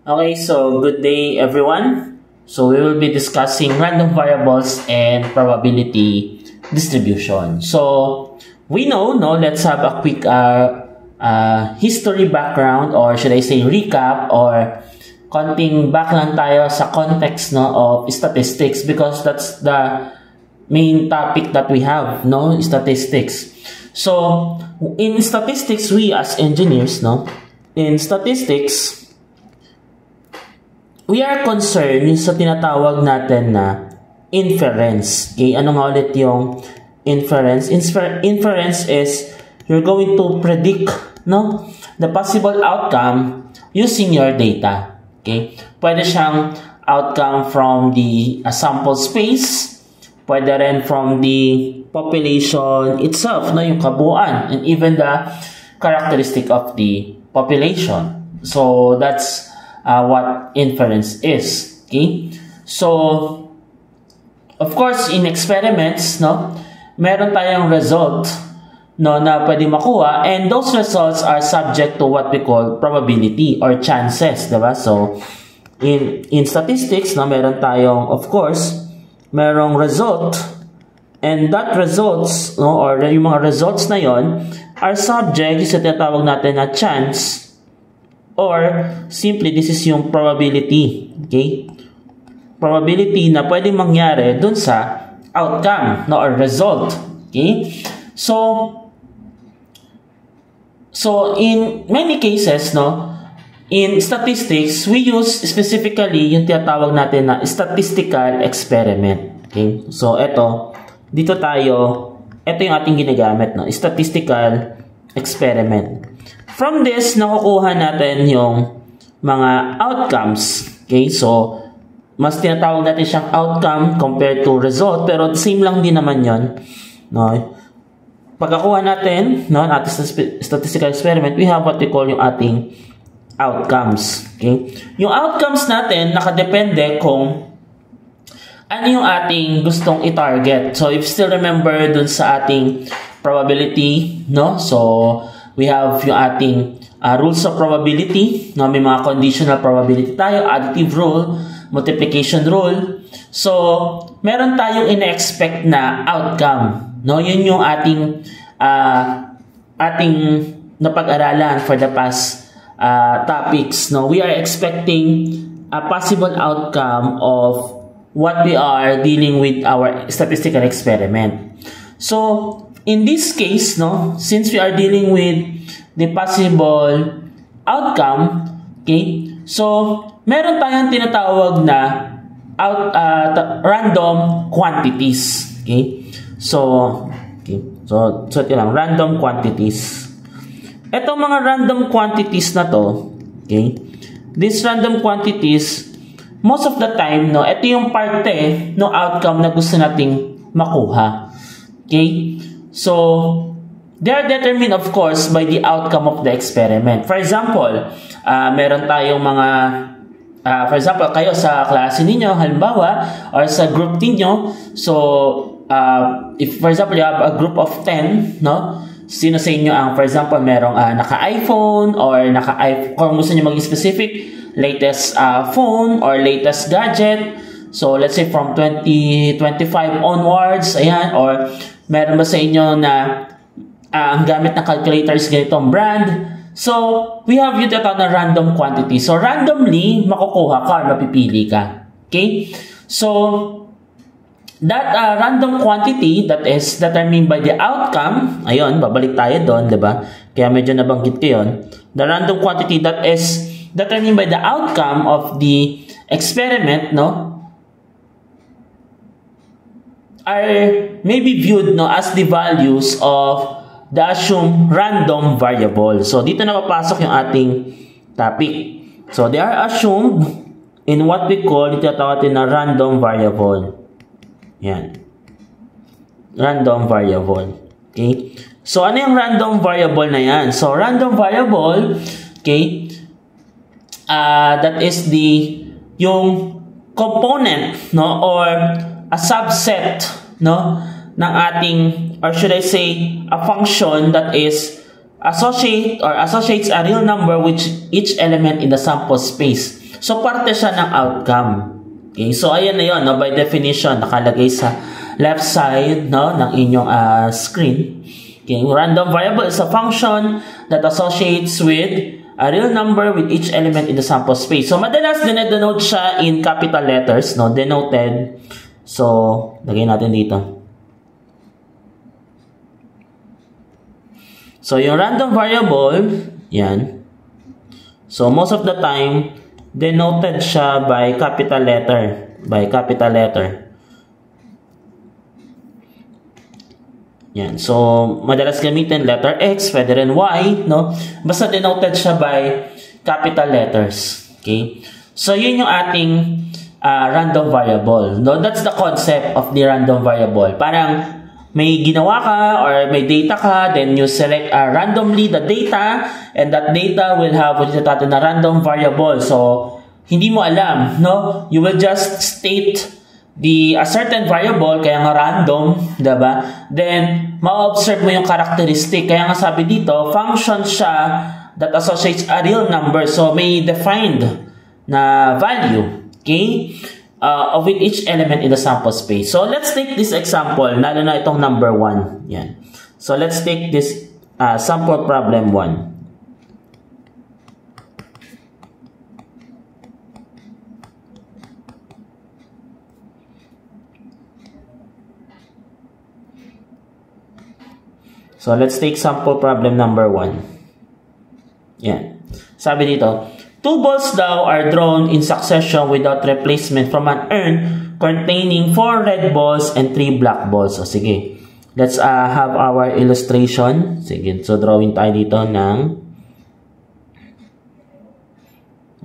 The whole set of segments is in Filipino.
Okay, so good day everyone. So we will be discussing random variables and probability distribution. So we know, no, let's have a quick history background, or should I say recap, or konting back lang tayo sa context, no, of statistics, because that's the main topic that we have, no, statistics. So in statistics, we as engineers, no, in statistics, we are concerned yung sa tinatawag natin na inference. Okay, ano nga ulit yung inference? Inference is you're going to predict, no, the possible outcome using your data. Okay, pwede siyang outcome from the sample space, pwede rin from the population itself, no, yung kabuuan, and even the characteristic of the population. So that's what inference is. Okay, so of course in experiments, no, meron tayong result, no, na pwede makuha, and those results are subject to what we call probability or chances, diba? So in statistics, no, meron tayong, of course, merong result, and that results, no, or yung mga results na yon are subject sa tinatawag natin na chance, or simply this is yung probability. Okay, probability na pwedeng mangyari dun sa outcome, no, or result. Okay, so in many cases, no, in statistics, we use specifically yung tinatawag natin na statistical experiment. Okay, so dito yung ating ginagamit, no, statistical experiment. From this, nakukuha natin yung mga outcomes. Okay, so mas tinatawag natin siyang outcome compared to result, pero same lang din naman yon, no? Pagkakuha natin, no, ating statistical experiment, we have what we call yung ating outcomes. Okay, yung outcomes natin nakadepende kung ano yung ating gustong i-target. So if you still remember dun sa ating probability, no, so we have yung ating rules of probability, no, may mga conditional probability tayo, additive rule, multiplication rule. So meron tayong ina-expect na outcome, no, yun yung ating napag-aralan for the past topics, no. We are expecting a possible outcome of what we are dealing with our statistical experiment. So in this case, no, since we are dealing with the possible outcome, okay, so meron tayong tinatawag na random quantities. Okay, so ito lang, random quantities. Etong mga random quantities na to, okay, these random quantities, most of the time, no, ito yung parte no outcome na gusto nating makuha. Okay, so they are determined, of course, by the outcome of the experiment. For example, meron tayong mga, for example, kayo sa klase ninyo, halimbawa, or sa group ninyo, so if for example you have a group of 10, no, sino sa inyo ang, for example, merong naka-iPhone, or kung gusto nyo maging specific, latest phone or latest gadget, so let's say from 2025 onwards, ayan, or meron ba sa inyo na ang gamit na calculators ganitong brand. So we have yung tatawag na random quantity. So randomly makukuha ka or mapipili ka. Okay, so that random quantity that is determined by the outcome, ayun, babalik tayo doon, diba? Kaya medyo nabanggit ko yun. The random quantity that is determined by the outcome of the experiment, no, are maybe viewed, no, as the values of the assumed random variable. So dito na papasok yung ating topic. So they are assumed in what we call, ito tawagin na random variable. Yan, random variable. Okay, so ano yung random variable na yan? So random variable, okay, that is yung component, no, or a subset, no, ng ating, or should I say, a function that associates a real number with each element in the sample space. So, parte siya ng outcome. Okay, so ayan na yun, no? By definition, nakalagay sa left side, no, ng inyong screen. Okay, random variable is a function that associates with a real number with each element in the sample space. So, madalas dinedenote siya in capital letters, no, denoted. So, lagay natin dito. So, yung random variable, yan. So, most of the time, denoted siya by capital letter. By capital letter. Yan. So, madalas gamitin letter X, pwede rin Y, no? Basta denoted siya by capital letters. Okay? So, yun yung ating random variable. No? That's the concept of the random variable. Parang, may ginawa ka or may data ka, then you select randomly the data, and that data will have what natin na random variable. So, hindi mo alam, no? You will just state a certain variable, kaya nga random, diba? Then, ma-observe mo yung characteristic. Kaya nga sabi dito, function siya that associates a real number. So, may defined na value. Okay? With each element in the sample space. So, let's take this example, lalo na itong number 1. Yan. So, let's take this sample problem 1. So, let's take sample problem number 1. Yan. Sabi dito, 2 balls daw are drawn in succession without replacement from an urn containing 4 red balls and 3 black balls. So, sige. Let's have our illustration. Sige. So, drawing tayo dito ng...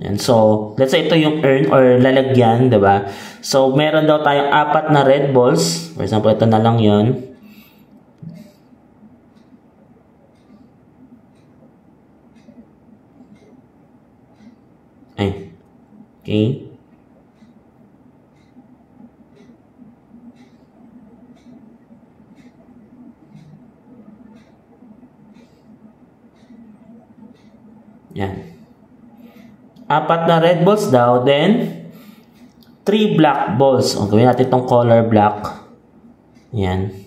Yan. So, let's say ito yung urn or lalagyan, diba? So, meron daw tayong 4 na red balls. For example, ito na lang yun. Okay. Yan. 4 na red balls daw, then 3 black balls. O, gawin natin itong color black. Yan.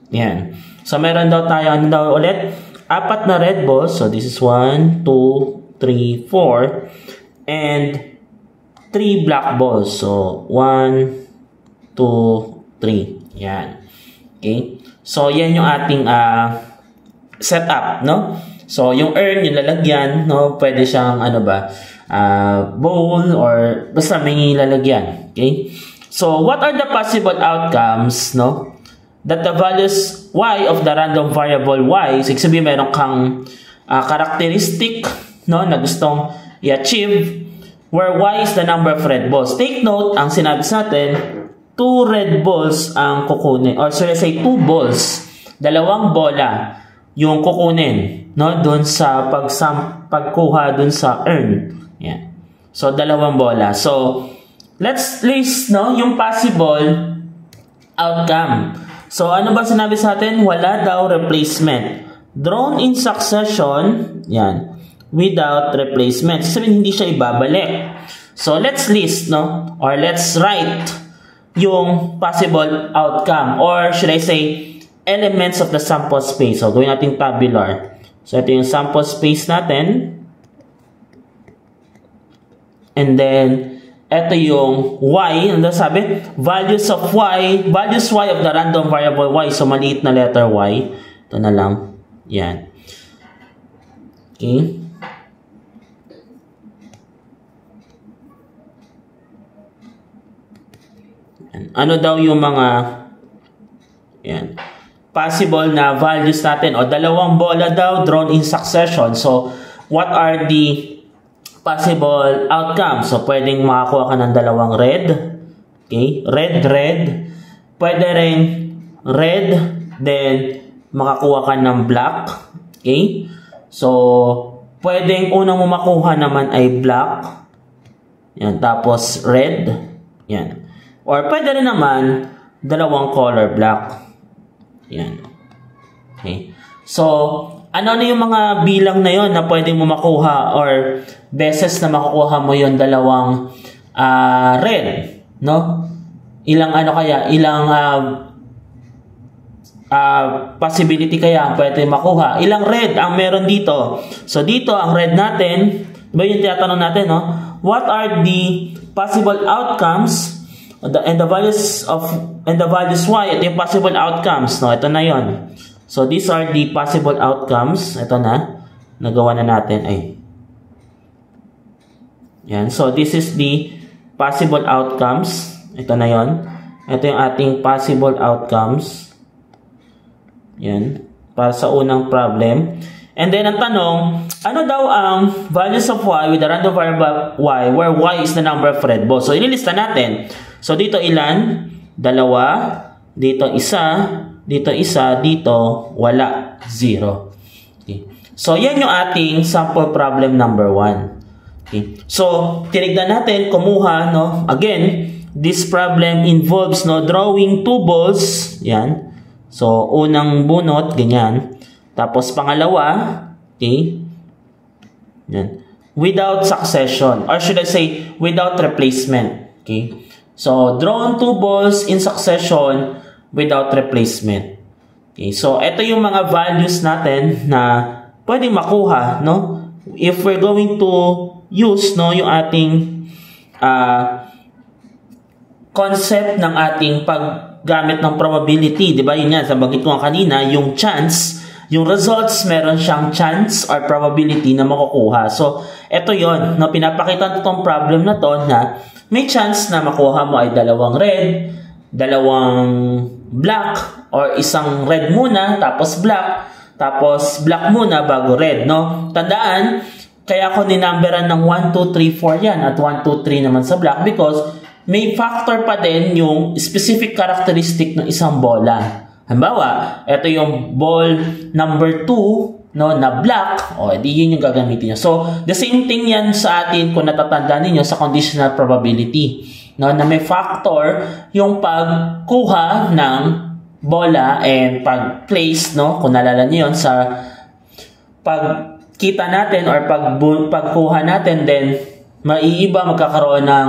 Yan. So, meron daw tayo, ano daw ulit? 4 na red balls. So, this is 1, 2, 3, 4. And 3 black balls. So, 1, 2, 3. Yan. Okay? So, yan yung ating setup, no? So, yung urn, yung lalagyan, no? Pwede siyang, ano ba, bowl or basta may lalagyan. Okay? So, what are the possible outcomes, no? That the values y of the random variable y, so sabihin meron kang characteristic, no, na gustong i-achieve, where y is the number of red balls. Take note, ang sinabi sa atin, 2 red balls ang kukunin, or so let's say 2 balls, 2 bola yung kukunin, no, dun sa pagkuha dun sa urn. Yan. So, 2 bola. So, let's list, no, yung possible outcome. So, ano ba sinabi sa atin? Wala daw replacement. Drawn in succession, yan, without replacement. Sabihin, hindi siya ibabalik. So, let's list, no? Or let's write yung possible outcome. Or should I say, elements of the sample space. So, gawin natin tabular. So, ito yung sample space natin. And then, ito yung y, ano sabi? Values y of the random variable y. So, maliit na letter y. Ito na lang. Yan. Okay. Ano daw yung mga yan, possible na values natin? O, 2 bola daw drawn in succession. So, what are the possible outcomes? So, pwedeng makakuha ka ng 2 red. Okay? Red. Pwede rin red, then makakuha ka ng black. Okay? So, pwedeng unang mo makuha naman ay black. Yan, tapos red. Yan. Or pwede rin naman dalawang color black. Yan. Okay. So, ano na yung mga bilang na yon na pwedeng mo makuha or beses na makukuha mo yon dalawang red, no? Ilang ano kaya? Ilang possibility kaya pwede makuha? Ilang red ang meron dito? So, dito ang red natin, diba yung tinatanong natin, no? What are the possible outcomes and the values y? Ito yung possible outcomes, no? Ito na yon. So, these are the possible outcomes. Ito na. Nagawa na natin. Ay. Yan. So, this is the possible outcomes. Ito na yon. Ito yung ating possible outcomes. Yan. Para sa unang problem. And then, ang tanong, ano daw ang values of y with the random variable y, where y is the number of red balls? So, ililista natin. So, dito ilan? Dalawa. Dito isa. Dito isa, dito wala, 0. Okay. So, yan yung ating sample problem number 1. Okay. So, tinignan natin, kumuha, no? Again, this problem involves, no, drawing 2 balls. Yan. So, unang bunot, ganyan. Tapos, pangalawa, okay? Yan. Without succession, or should I say, without replacement. Okay? So, drawn 2 balls in succession without replacement. Okay, so ito yung mga values natin na pwedeng makuha, no? If we're going to use, no, yung ating concept ng ating paggamit ng probability, di ba? Yun yan, sabanggit ko kanina, yung chance, yung results, meron siyang chance or probability na makukuha. So, ito yon, no, pinapakita itong problem na to na may chance na makuha mo ay dalawang red, dalawang black, or isang red muna, tapos black muna bago red, no? Tandaan, kaya ako ninumberan ng 1, 2, 3, 4 yan, at 1, 2, 3 naman sa black because may factor pa din yung specific characteristic ng isang bola. Halimbawa, ito yung ball number 2, no, na black, o edi yun yung gagamitin niya. So, the same thing yan sa atin kung natatandaan ninyo sa conditional probability. No, na may factor yung pagkuha ng bola and pag-place, no, kung nalala niyo yun sa pagkita natin or pagkuha natin, then maiiba magkakaroon ng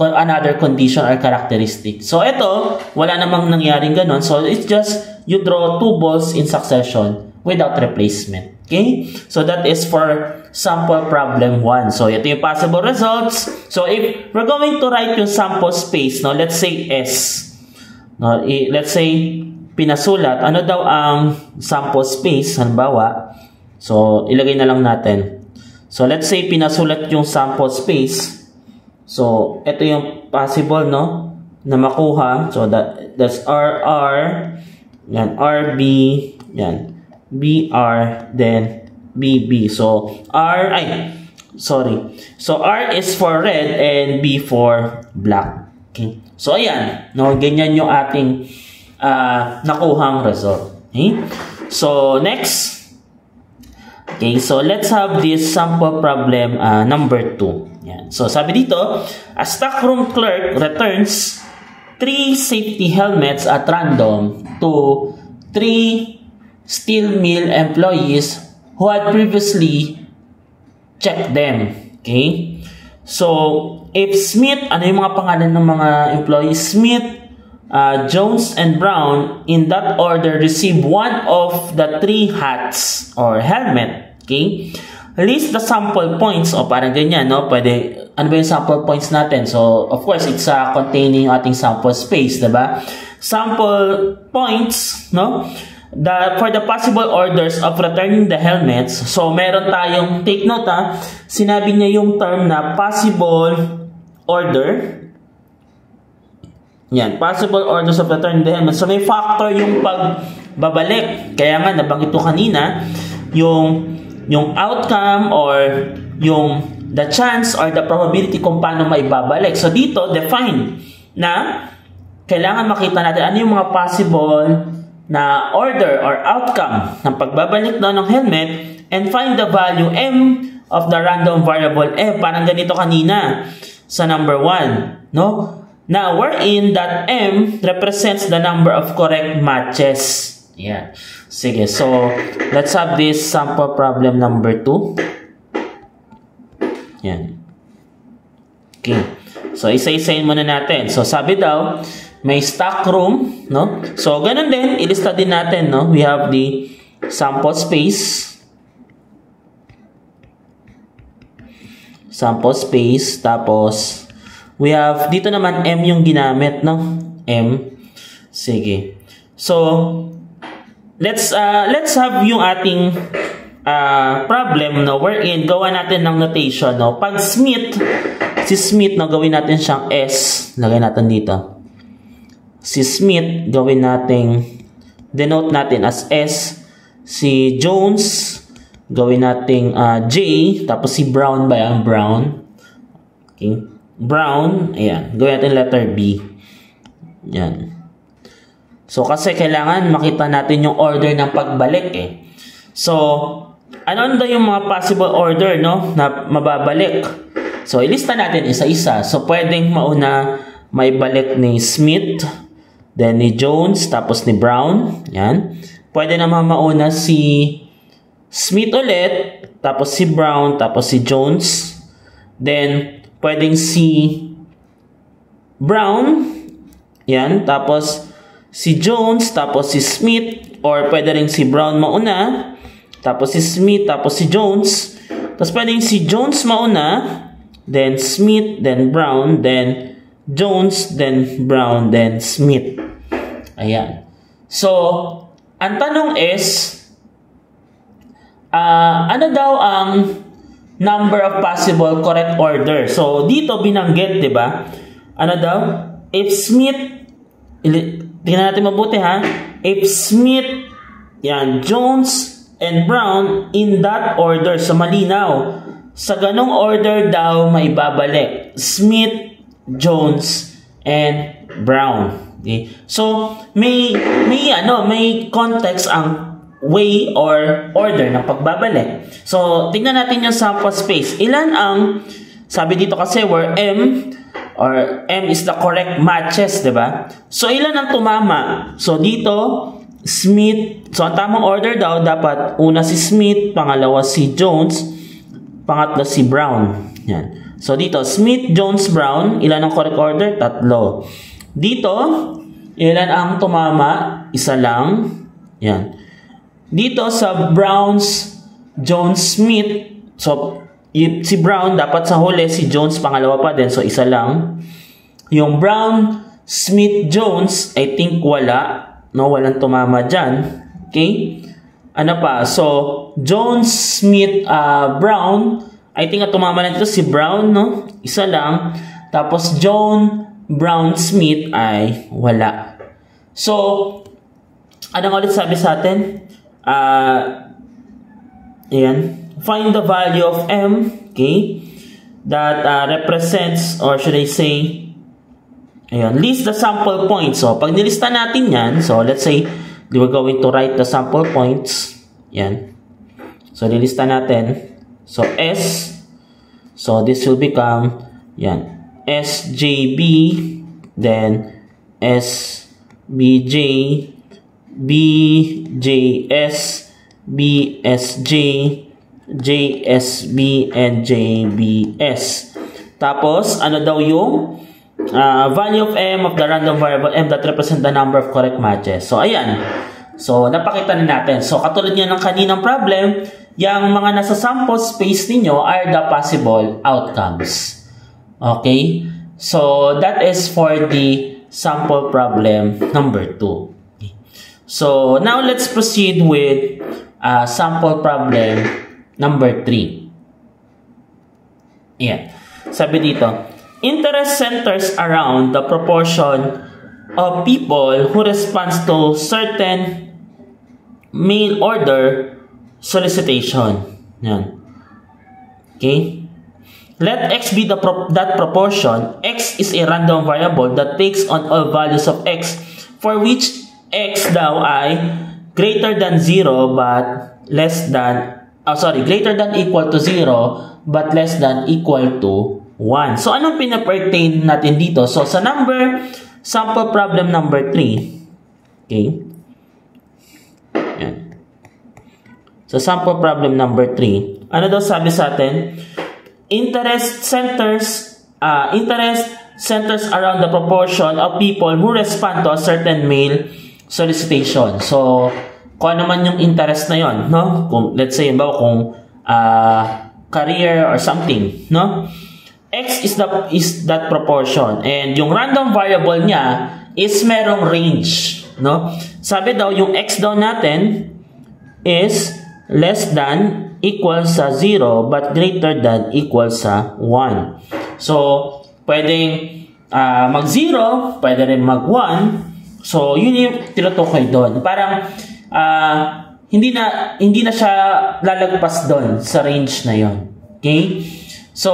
another condition or characteristic. So, ito, wala namang nangyaring ganun. So, it's just you draw 2 balls in succession without replacement. Okay? So, that is for sample problem 1. So, ito yung possible results. So, if we're going to write yung sample space, no, let's say S. No, let's say, pinasulat. Ano daw ang sample space? Halimbawa. So, ilagay na lang natin. So, let's say, pinasulat yung sample space. So, ito yung possible, no, na makuha. So, that's RR. Yan, RB. Yan. BR, then BB. So, So, R is for red and B for black. Okay? So, ayan. No, ganyan yung ating nakuhang result. Okay? So, next. Okay, so let's have this sample problem number 2. Yan. So, sabi dito, a stockroom clerk returns 3 safety helmets at random to 3 steel mill employees who had previously checked them. Okay? So, if Smith, ano yung mga pangalan ng mga employees? Smith, Jones, and Brown, in that order, receive one of the 3 hats or helmet. Okay? List the sample points. O, parang ganyan, no? Pwede, ano ba yung sample points natin? So, of course, it's containing ating sample space, diba? Sample points, no? For the possible orders of returning the helmets. So, meron tayong, take note sinabi niya yung term na possible order. Yan, possible orders of returning the helmets. So, may factor yung pagbabalik. Kaya nga, nabanggit ko kanina, yung outcome or yung the chance or the probability kung paano maibabalik. So, dito, define na kailangan makita natin ano yung mga possible na order or outcome ng pagbabalik daw ng helmet and find the value m of the random variable f. Parang ganito kanina sa number 1, no? Now, wherein that m represents the number of correct matches. Yan. Sige, so let's have this sample problem number 2. Yan. Okay. So, isa-isayin muna natin. So, sabi daw, may stock room, no? So, ganun din, ilista din natin, no? We have the sample space. Sample space. Tapos, we have, dito naman, M yung ginamit, no? M. Sige. So, let's have yung ating problem, no? Wherein, gawa natin ng notation, no? Pag Smith, si Smith, no? Gawin natin siyang S. Lagay natin dito. Si Smith, gawin natin, denote natin as S. Si Jones, gawin natin J. Tapos si Brown ba yan? Brown. Okay. Brown, ayan. Gawin natin letter B. Yan. So, kasi kailangan makita natin yung order ng pagbalik eh. So, ano daw yung mga possible order, no? Na mababalik. So, ilista natin isa-isa. So, pwedeng mauna may balik ni Smith, then ni Jones, tapos ni Brown. Yan. Pwede naman mauna si Smith ulit, tapos si Brown, tapos si Jones. Then, pwedeng si Brown. Yan. Tapos, si Jones, tapos si Smith. Or pwede rin si Brown mauna. Tapos si Smith, tapos si Jones. Tapos pwedeng si Jones mauna. Then Smith, then Brown, then Jones, then Brown, then Smith. Ayan. So, ang tanong is, ano daw ang number of possible correct order? So, dito binanggit, di ba? Ano daw? If Smith, tingnan natin mabuti ha. If Smith, yan, Jones, and Brown in that order. So, malinaw. Sa ganong order daw may babalik Smith, Jones, and Brown. Okay? So, may context ang way or order ng pagbabalik. So, tingnan natin yung sample space. Ilan ang, sabi dito kasi where M or M is the correct matches, diba? So, ilan ang tumama? So, dito, Smith. So, ang tamang order daw, dapat una si Smith, pangalawa si Jones, pangatlo si Brown. Yan. So, dito, Smith, Jones, Brown. Ilan ang correct order? 3. Dito, ilan ang tumama? 1 lang. Yan. Dito sa Browns, Jones, Smith. So, si Brown, dapat sa huli, si Jones, pangalawa pa din. So, 1 lang. Yung Brown, Smith, Jones, I think wala. No, walang tumama dyan. Okay? Ano pa? So, Jones, Smith, Brown. I think tumama lang dito si Brown, no? 1 lang. Tapos, John, Brown, Smith ay wala. So, ano nga ulit sabi sa atin? Ayan. Find the value of M, okay? That represents, or should I say, ayan, list the sample points. So, pag nilista natin yan, so let's say, we're going to write the sample points. Yan. So, nilista natin. So, S. So, this will become, yan, SJB, then SBJ, BJS, BSJ, JSB, and JBS. Tapos, ano daw yung value of M of the random variable M that represent the number of correct matches. So, ayan. So, napakita na natin. So, katulad niya ng kaninang problem, yung mga nasa sample space ninyo are the possible outcomes. Okay? So, that is for the sample problem number 2. Okay. So, now let's proceed with sample problem number 3. Ayan. Sabi dito, interest centers around the proportion of people who responds to certain mail order solicitation. Yan. Okay? Let X be that proportion. X is a random variable that takes on all values of X for which X daw ay greater than 0 but less than greater than equal to 0 but less than equal to 1. So, anong pinapertain natin dito? So, sa sample problem number 3, okay? Yan. So, sample problem number 3, ano daw sabi sa atin? Interest centers around the proportion of people who respond to a certain mail solicitation. So, kung ano man yung interest na yon, no? Kung, let's say, kung career or something, no? X is that proportion. And yung random variable niya is merong range, no? Sabi daw, yung X daw natin is less than equal sa 0 but greater than equal sa 1. So, pwedeng mag-0, pwede rin mag-1. So, yun yung tinutukoy doon. Parang, hindi na siya lalagpas doon sa range na yon. Okay? So,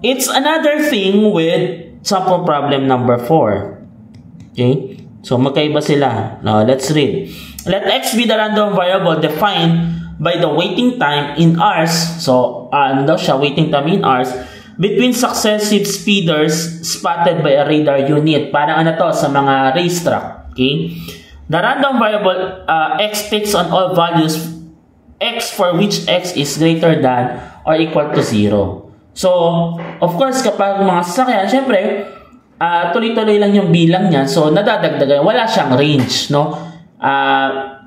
it's another thing with sample problem number 4. Okay? So, magkaiba sila. Now, let's read. Let X be the random variable defined by the waiting time in hours. So, ano daw siya? Waiting time in hours between successive speeders spotted by a radar unit. Parang ano to sa mga racetrack. Okay? The random variable X takes on all values X for which X is greater than or equal to 0. So, of course, kapag mga sasakyan, syempre, tuloy-tuloy lang yung bilang niya. So, nadadagdagan. Wala siyang range, no?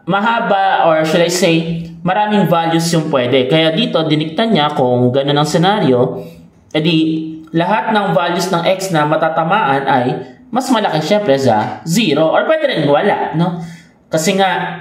Mahaba, or should I say, maraming values yung pwede. Kaya dito, diniktan niya kung gano'n ang senaryo, edi, lahat ng values ng X na matatamaan ay mas malaki syempre sa 0 or pwede rin wala, no? Kasi nga,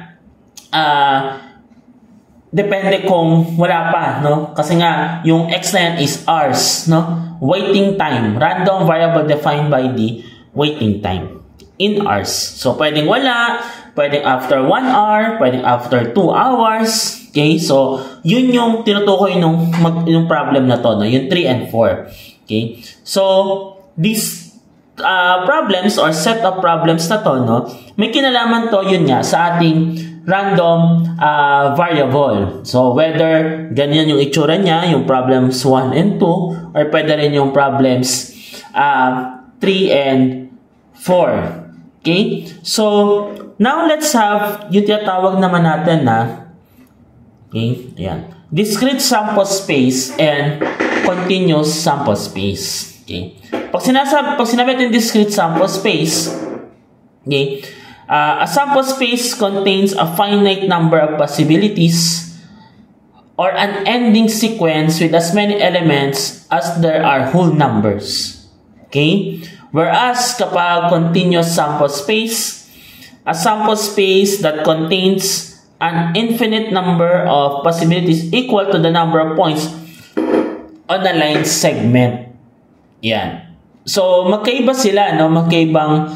depende kung wala pa, no? Kasi nga, yung X na yan is hours, no? Waiting time. Random variable defined by the waiting time in hours. So, pwedeng wala, pwedeng after 1 hour, pwedeng after 2 hours. Okay? So, yun yung tinutukoy yung problem na to, no? Yung 3 and 4. Okay? So, these problems or set of problems na to, no? May kinalaman to, yun nga, sa ating random variable. So, whether ganyan yung itsura niya, yung problems 1 and 2, or pwede rin yung problems 3 and 4. Okay? So, now let's have yung tinatawag naman natin na, okay, ayan, discrete sample space and continuous sample space. Okay? Pag sinabi natin discrete sample space, okay, a sample space contains a finite number of possibilities or an ending sequence with as many elements as there are whole numbers. Okay? Whereas kapag continuous sample space, a sample space that contains an infinite number of possibilities equal to the number of points on a line segment. Yan. So, magkaiba sila, no? Magkaiba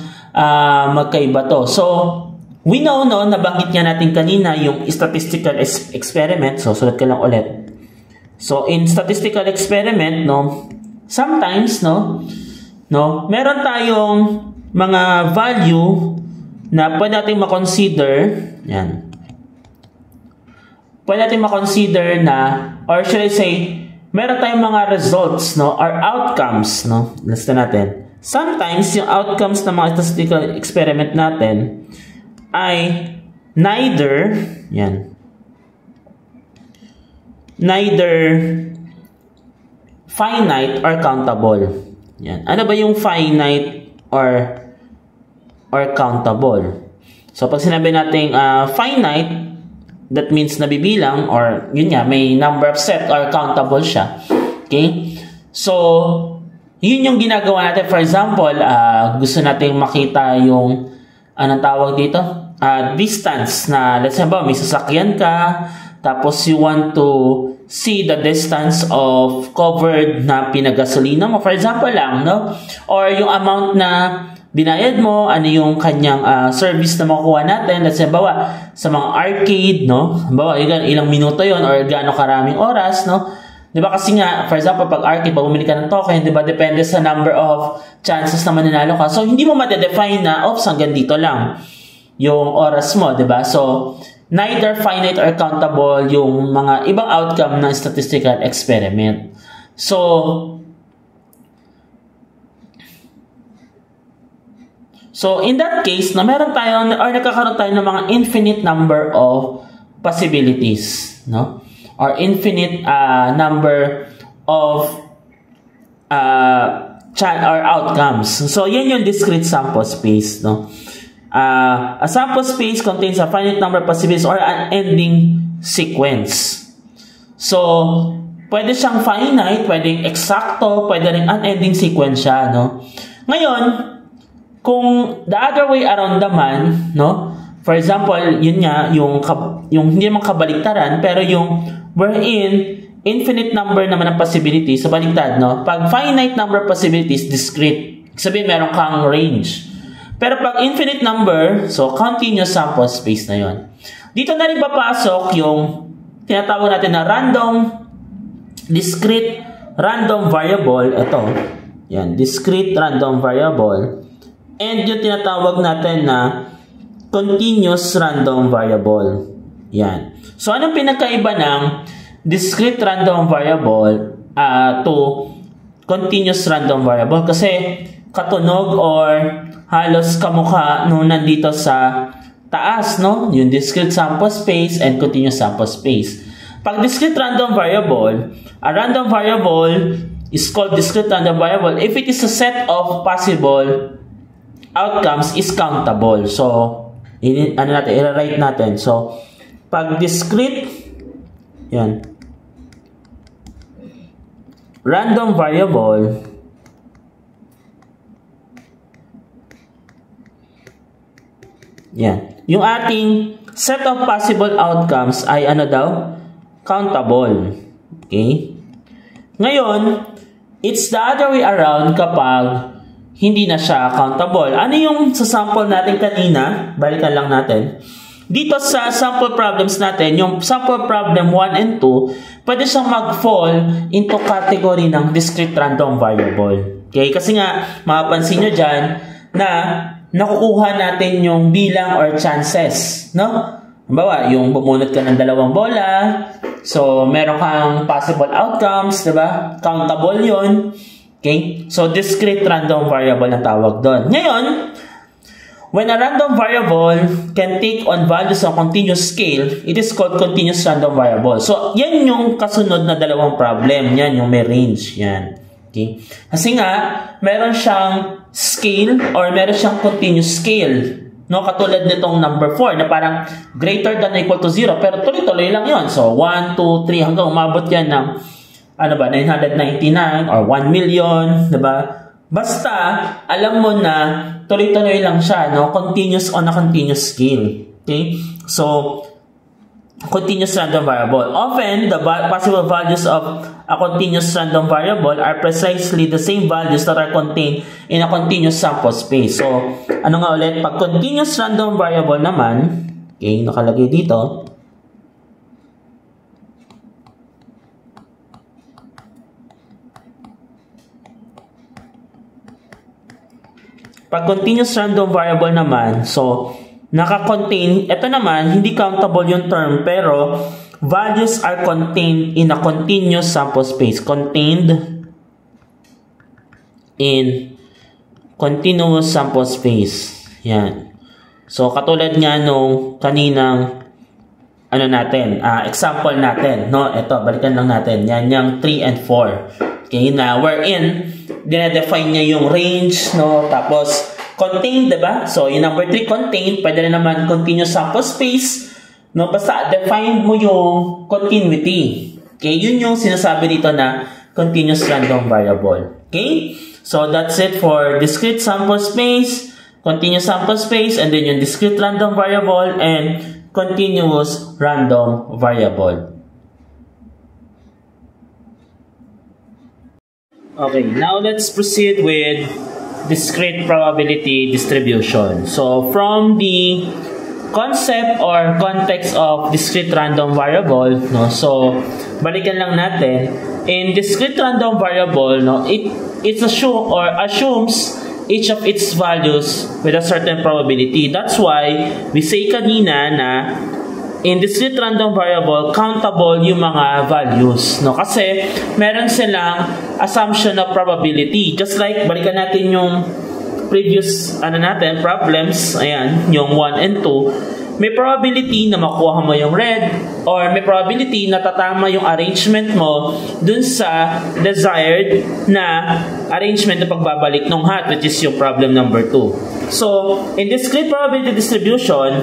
to. So, we know, no, nabanggit nga natin kanina yung statistical experiment. So, sulat ka lang ulit. So, in statistical experiment, no, sometimes, no, meron tayong mga value na pwede natin makonsider, yan. Pwede natin makonsider na, or should I say, meron tayong mga results, no, or outcomes, no. Lista natin. Sometimes, yung outcomes ng mga statistical experiment natin ay neither finite or countable. Yan. Ano ba yung finite or countable? So, pag sinabi natin finite, that means nabibilang, or yun nga, may number of set or countable siya. Okay? So, yun yung ginagawa natin. For example, gusto natin makita yung, anong tawag dito? Distance na, let's say ba, may sasakyan ka, tapos you want to see the distance of covered na pinagasolina mo. For example lang, no? Or yung amount na binayad mo, ano yung kanyang service na makukuha natin. Let's say, bawa, sa mga arcade, no? Bawa, ilang minuto yon or gaano karaming oras, no? Diba kasi nga, for example, pag arcade, pag bumili ka ng token, diba, depende sa number of chances na mananalo ka. So, hindi mo ma-define na, oops, hanggang dito lang yung oras mo, diba? So, neither finite or countable yung mga ibang outcome ng statistical experiment. So in that case, na meron tayo or nagkakaroon tayo ng mga infinite number of possibilities, no? Or infinite number of or outcomes. So yan yung discrete sample space, no? A sample space contains a finite number of possibilities or an ending sequence. So, pwede siyang finite, pwedeng eksakto, pwede rin unending sequence siya, no? Ngayon, kung the other way around naman, no? For example, yun nga, yung hindi naman kabaliktaran, pero yung wherein infinite number naman ng possibilities, sa baliktad, no? Pag finite number of possibilities, discrete. Sabihin, meron kang range. Pero pag infinite number, so continuous sample space na yon. Dito na rin papasok yung tinatawag natin na discrete random variable. Ito, yan, discrete random variable. And yung tinatawag natin na continuous random variable. Yan. So, anong pinagkaiba ng discrete random variable to continuous random variable? Kasi katunog or halos kamukha nung nandito sa taas, no? Yung discrete sample space and continuous sample space. Pag discrete random variable, a random variable is called discrete random variable if it is a set of possible outcomes is countable. So, i-write natin. So, pag discrete, yan, random variable, yan, yung ating set of possible outcomes ay ano daw? Countable. Okay? Ngayon, it's the other way around kapag hindi na siya countable. Ano yung sa sample natin kanina? Balikan lang natin. Dito sa sample problems natin, yung sample problem 1 and 2, pwede siyang mag-fall into category ng discrete random variable. Okay? Kasi nga, mapapansin nyo dyan na nakukuha natin yung bilang or chances, no? Halimbawa, yung bumunot ka ng 2 bola, so meron kang possible outcomes, diba? Countable yun. Okay? So, discrete random variable ang tawag doon. Ngayon, when a random variable can take on values on continuous scale, it is called continuous random variable. So, yan yung kasunod na dalawang problem. Yan, yung may range. Yan. Okay? Kasi nga, meron siyang scale or meron siyang continuous scale. No? Katulad nitong number 4 na parang greater than or equal to 0. Pero tuloy-tuloy lang yon. So, 1, 2, 3 hanggang umabot yan ng 999 or 1 million. Diba? Basta, alam mo na tuloy-tuloy lang siya. No? Continuous on a continuous scale. Okay? So, continuous random variable. Often, the possible values of a continuous random variable are precisely the same values that are contained in a continuous sample space. So, ano nga ulit? Pag continuous random variable naman, okay, nakalagay dito, pag continuous random variable naman, so, naka-contain, ito naman, hindi countable yung term, pero values are contained in a continuous sample space. Contained in continuous sample space. Yan. So, katulad nga nung kaninang, example natin, no? Ito, balikan lang natin. Yan, yung 3 and 4. Okay, na wherein, dinedefine niya yung range, no? Tapos, contained, diba? So, yung number 3, contained. Pwede rin naman continuous sample space. No? Basta, define mo yung continuity. Okay? Yun yung sinasabi dito na continuous random variable. Okay? So, that's it for discrete sample space, continuous sample space, and then yung discrete random variable, and continuous random variable. Okay, now let's proceed with discrete probability distribution. So, from the concept or context of discrete random variable, no, so, balikan lang natin, in discrete random variable, no, it assumes each of its values with a certain probability. That's why we say kanina na in discrete random variable, countable yung mga values, no? Kasi meron silang assumption of probability. Just like, balikan natin yung previous problems, ayan, yung 1 and 2. May probability na makuha mo yung red, or may probability na tatama yung arrangement mo dun sa desired na arrangement na pagbabalik ng hat, which is yung problem number 2. So, in discrete probability distribution,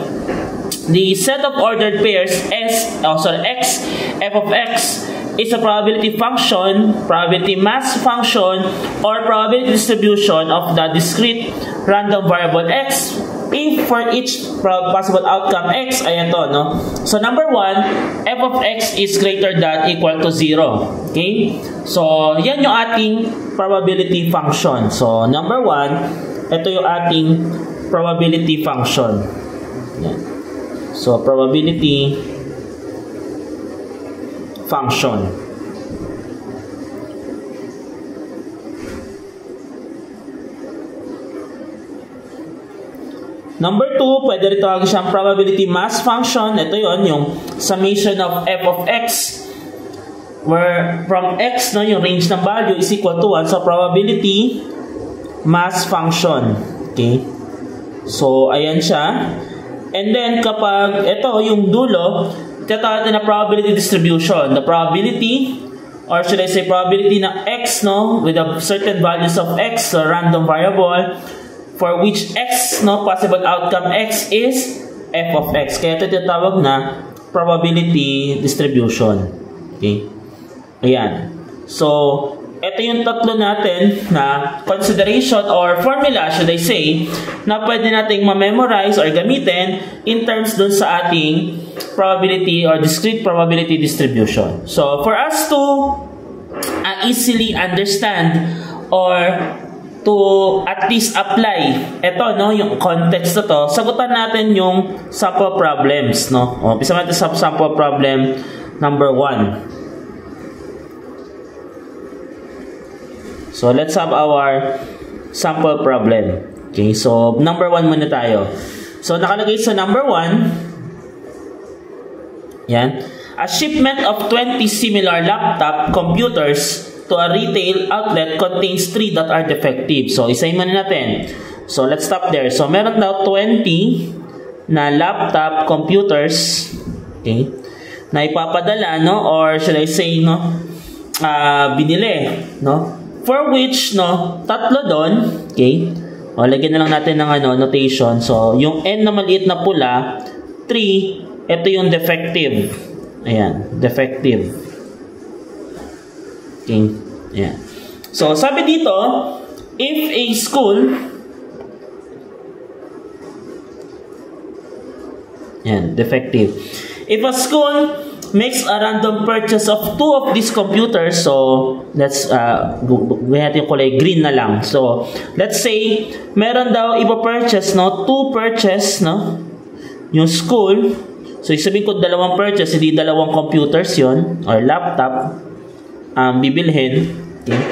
the set of ordered pairs x, f of x, is a probability function, probability mass function, or probability distribution of the discrete random variable x if for each possible outcome x, ayan to, no? So, number 1, f of x is greater than equal to 0. Okay? So, yan yung ating probability function. So, number 1, ito yung ating probability function. Yan. So, probability function. Number 2, pwede rin tawagin siyang probability mass function. Ito yon, yung summation of f of x, where from x, no, yung range ng value is equal to 1. So, probability mass function. Okay? So, ayan siya. And then, kapag ito, yung dulo, tinatawag na probability distribution. The probability, or should I say probability ng x, no, with a certain values of x, so random variable, for which x, no, possible outcome x is f of x. Kaya ito tinatawag na probability distribution. Okay? Ayan. So, ito yung tatlo natin na consideration or formula, should I say, na pwede nating ma-memorize or gamitin in terms dun sa ating probability or discrete probability distribution. So, for us to easily understand or to at least apply ito, no, yung context na to, sagutan natin yung sample problems, no? Umpisa natin sa sample problem number 1. So, let's have our sample problem. Okay, so number 1 muna tayo. So, nakalagay sa number 1, yan, a shipment of 20 similar laptop computers to a retail outlet contains 3 that are defective. So, isahin muna natin. So, let's stop there. So, meron daw 20 na laptop computers, okay, na ipapadala, no, or should I say, no, binili, no, for which, no, tatlo doon, okay, o, lagyan na lang natin ng notation. So, yung n na maliit na pula, 3, ito yung defective. Ayan, defective. Okay. Yeah. So, sabi dito, if a school, yan, defective. If a school makes a random purchase of 2 of these computers, so, let's, gawin natin yung kulay green na lang. So, let's say, meron daw ipa-purchase, no, 2 purchase, no, yung school. So, isabihin ko 2 purchase, hindi 2 computers yon or laptop, bibilhin. Okay.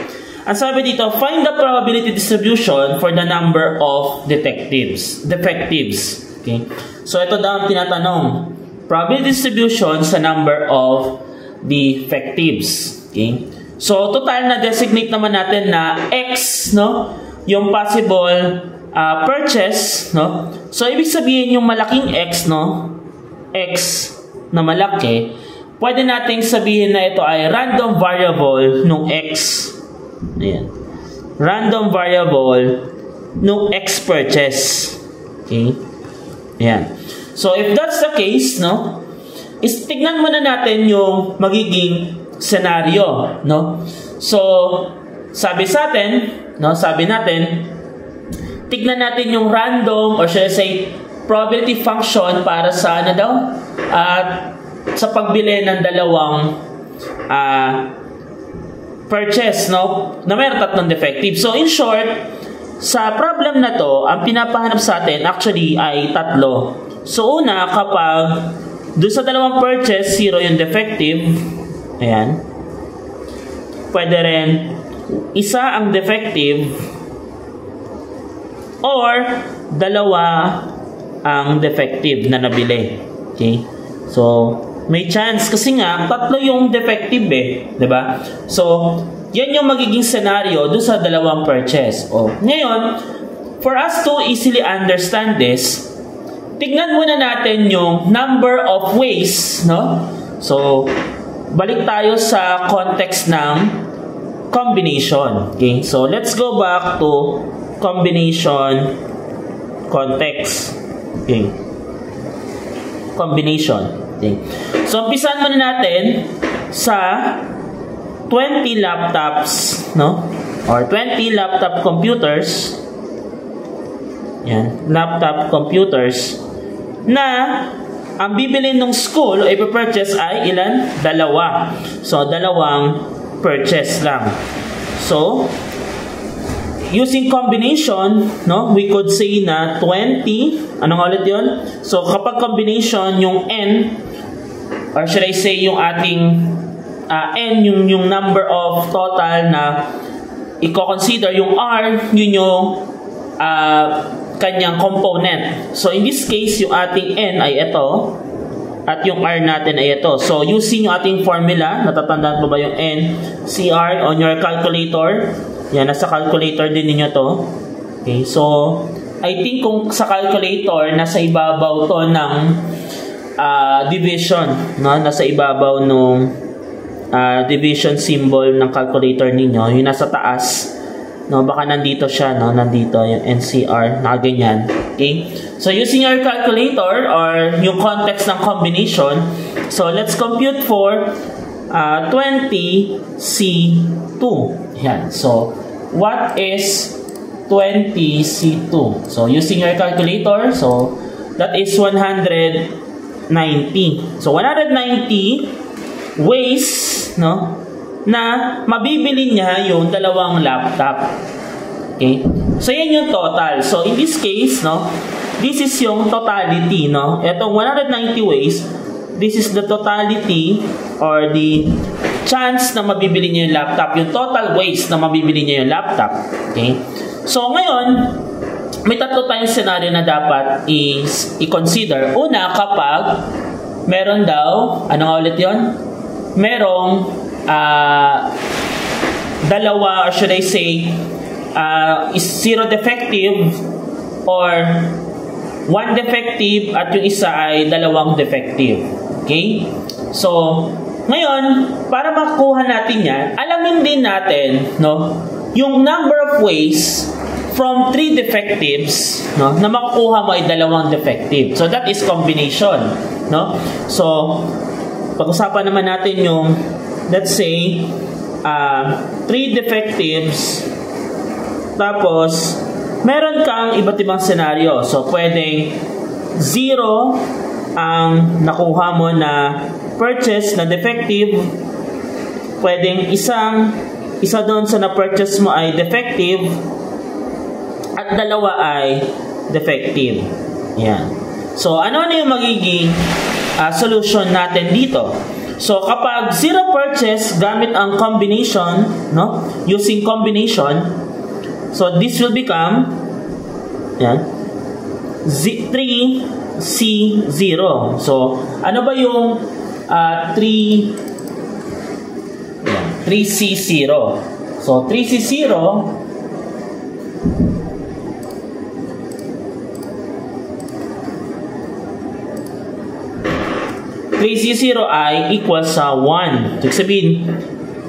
Ang sabi dito, find the probability distribution for the number of defectives. Okay. So, ito daw ang tinatanong. Probability distribution sa number of defectives. Okay. So, total na designate naman natin na x, no, yung possible purchase, no. So, ibig sabihin yung malaking x, no, x na malaki, pwede nating sabihin na ito ay random variable nung x. Ayan. Random variable nung x purchase. Okay? Ayan. So, if that's the case, no, tignan muna natin yung magiging scenario, no? So, sabi natin, tignan natin yung random, or should I say, probability function para sa sa pagbili ng dalawang purchase, no, na mayroon 3 defective. So, in short, sa problem na to, ang pinapahanap sa atin actually ay 3. So, una, kapag doon sa 2 purchase, 0 yung defective, ayan, pwede rin isa ang defective or 2 ang defective na nabili. Okay? So, may chance kasi nga, tatlo yung defective eh. Diba? So, yan yung magiging scenario doon sa dalawang purchase. O, ngayon, for us to easily understand this, tignan muna natin yung number of ways, no? So, balik tayo sa context ng combination. Okay? So, let's go back to combination context. Okay? Combination. Okay. So, umpisan muna natin sa 20 laptops, no? Or 20 laptop computers. Yan, laptop computers na ang bibilin ng school o ipapurchase ay ilan? Dalawa. So, dalawang purchase lang. So, using combination, no, we could say na 20. Anong ulit yun? So, kapag combination, yung N, or should I say yung ating N, yung number of total na i-consider, yung R, yun yung kanyang component. So, in this case, yung ating N ay ito, at yung R natin ay ito. So, using yung ating formula, natatandaan mo ba yung NCR on your calculator? Yan, nasa calculator din ninyo to. Okay, so, I think kung sa calculator, nasa ibabaw to ng division, no? Nasa ibabaw nung division symbol ng calculator ninyo, yung nasa taas, no? Baka nandito siya, no? Nandito yung NCR, nakaganyan. Okay? So, using your calculator or yung context ng combination, so let's compute for 20C2. Yan. So, what is 20C2? So, using your calculator, so that is 190. So, 190 ways, no, na mabibili niya yung dalawang laptop. Okay? So, yan yung total. So, in this case, no, this is yung totality, no. Etong 190 ways, this is the totality or the chance na mabibili niya yung laptop. Yung total ways na mabibili niya yung laptop. Okay? So, ngayon, may tatlo tayong scenario na dapat i-consider. Una, kapag meron daw, ano nga ulit yun? Merong dalawa, or should I say, is zero defective or one defective at yung isa ay dalawang defective. Okay? So, ngayon, para makuha natin yan, alamin din natin, no, yung number of ways from 3 defectives, no, na makukuha mo ay dalawang defective. So, that is combination, no? So, pag-usapan naman natin yung, let's say, 3 defectives, tapos, meron kang iba't ibang senaryo. So, pwedeng 0 ang nakuha mo na purchase na defective. Pwedeng isa doon sa na-purchase mo ay defective at dalawa ay defective. Yan. So, ano yung magiging solution natin dito? So, kapag 0 purchase gamit ang combination, no? Using combination, so this will become 3C0. So, ano ba yung 3C0? So, 3C0 ay equals sa 1. Ibig sabihin,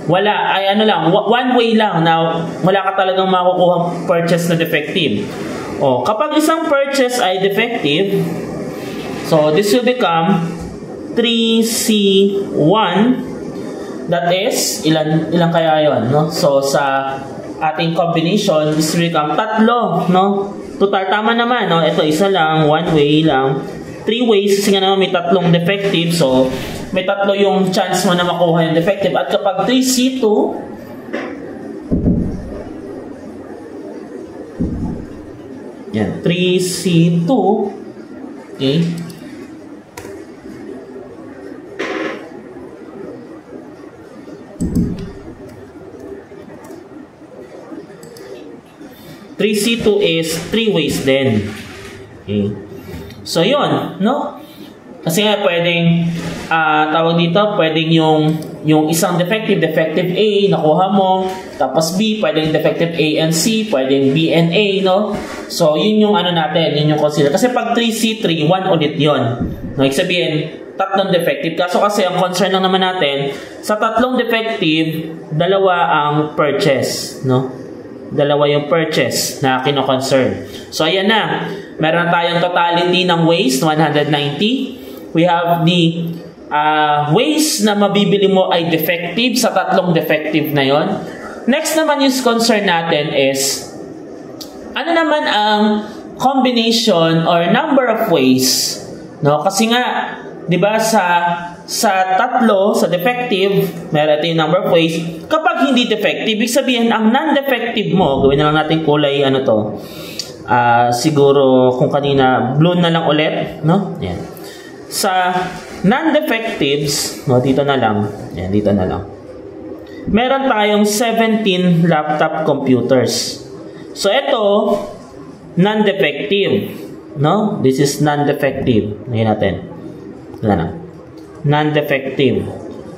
wala, ay ano lang, one way lang na wala ka talagang makukuha purchase na defective. O, kapag isang purchase ay defective, so this will become 3C1. That is, ilan kaya yon, no? So, sa ating combination, this will become 3, no? Total, tama naman, no? Ito, isa lang, one way lang. 3 ways, kasi nga naman may 3 defective, so may 3 yung chance mo na makuha yung defective. At kapag 3C2, yan, 3C2, okay, C2 is 3 ways din. Okay. So, yun, no? Kasi nga pwedeng tawag dito, pwedeng yung isang defective A nakuha mo, tapos B, pwedeng defective A and C, pwedeng B and A, no? So yun yung ano natin, yun yung consider. Kasi pag 3C3, 1 ulit yun. No, ibig sabihin, tatlong defective. Kaso kasi ang concern lang naman natin, sa tatlong defective, dalawa ang purchase, no? Dalawa yung purchase na kino-concern. So ayan na, meron tayong totality ng waste, 190. We have the ways na mabibili mo ay defective sa tatlong defective na yon. Next naman yung concern natin is ano naman ang combination or number of ways, no? Kasi nga 'di ba sa tatlo sa defective, meron yung number of ways. Kapag hindi defective, ibig sabihin ang non-defective mo, gawin na lang natin kulay ano to. Siguro kung kanina blue na lang ulit, no? Yan. Sa non-defectives, no, dito na lang. Yan, dito na lang. Meron tayong 17 laptop computers. So, ito, non-defective. No? This is non-defective. Ngayon natin. Wala na. Non-defective.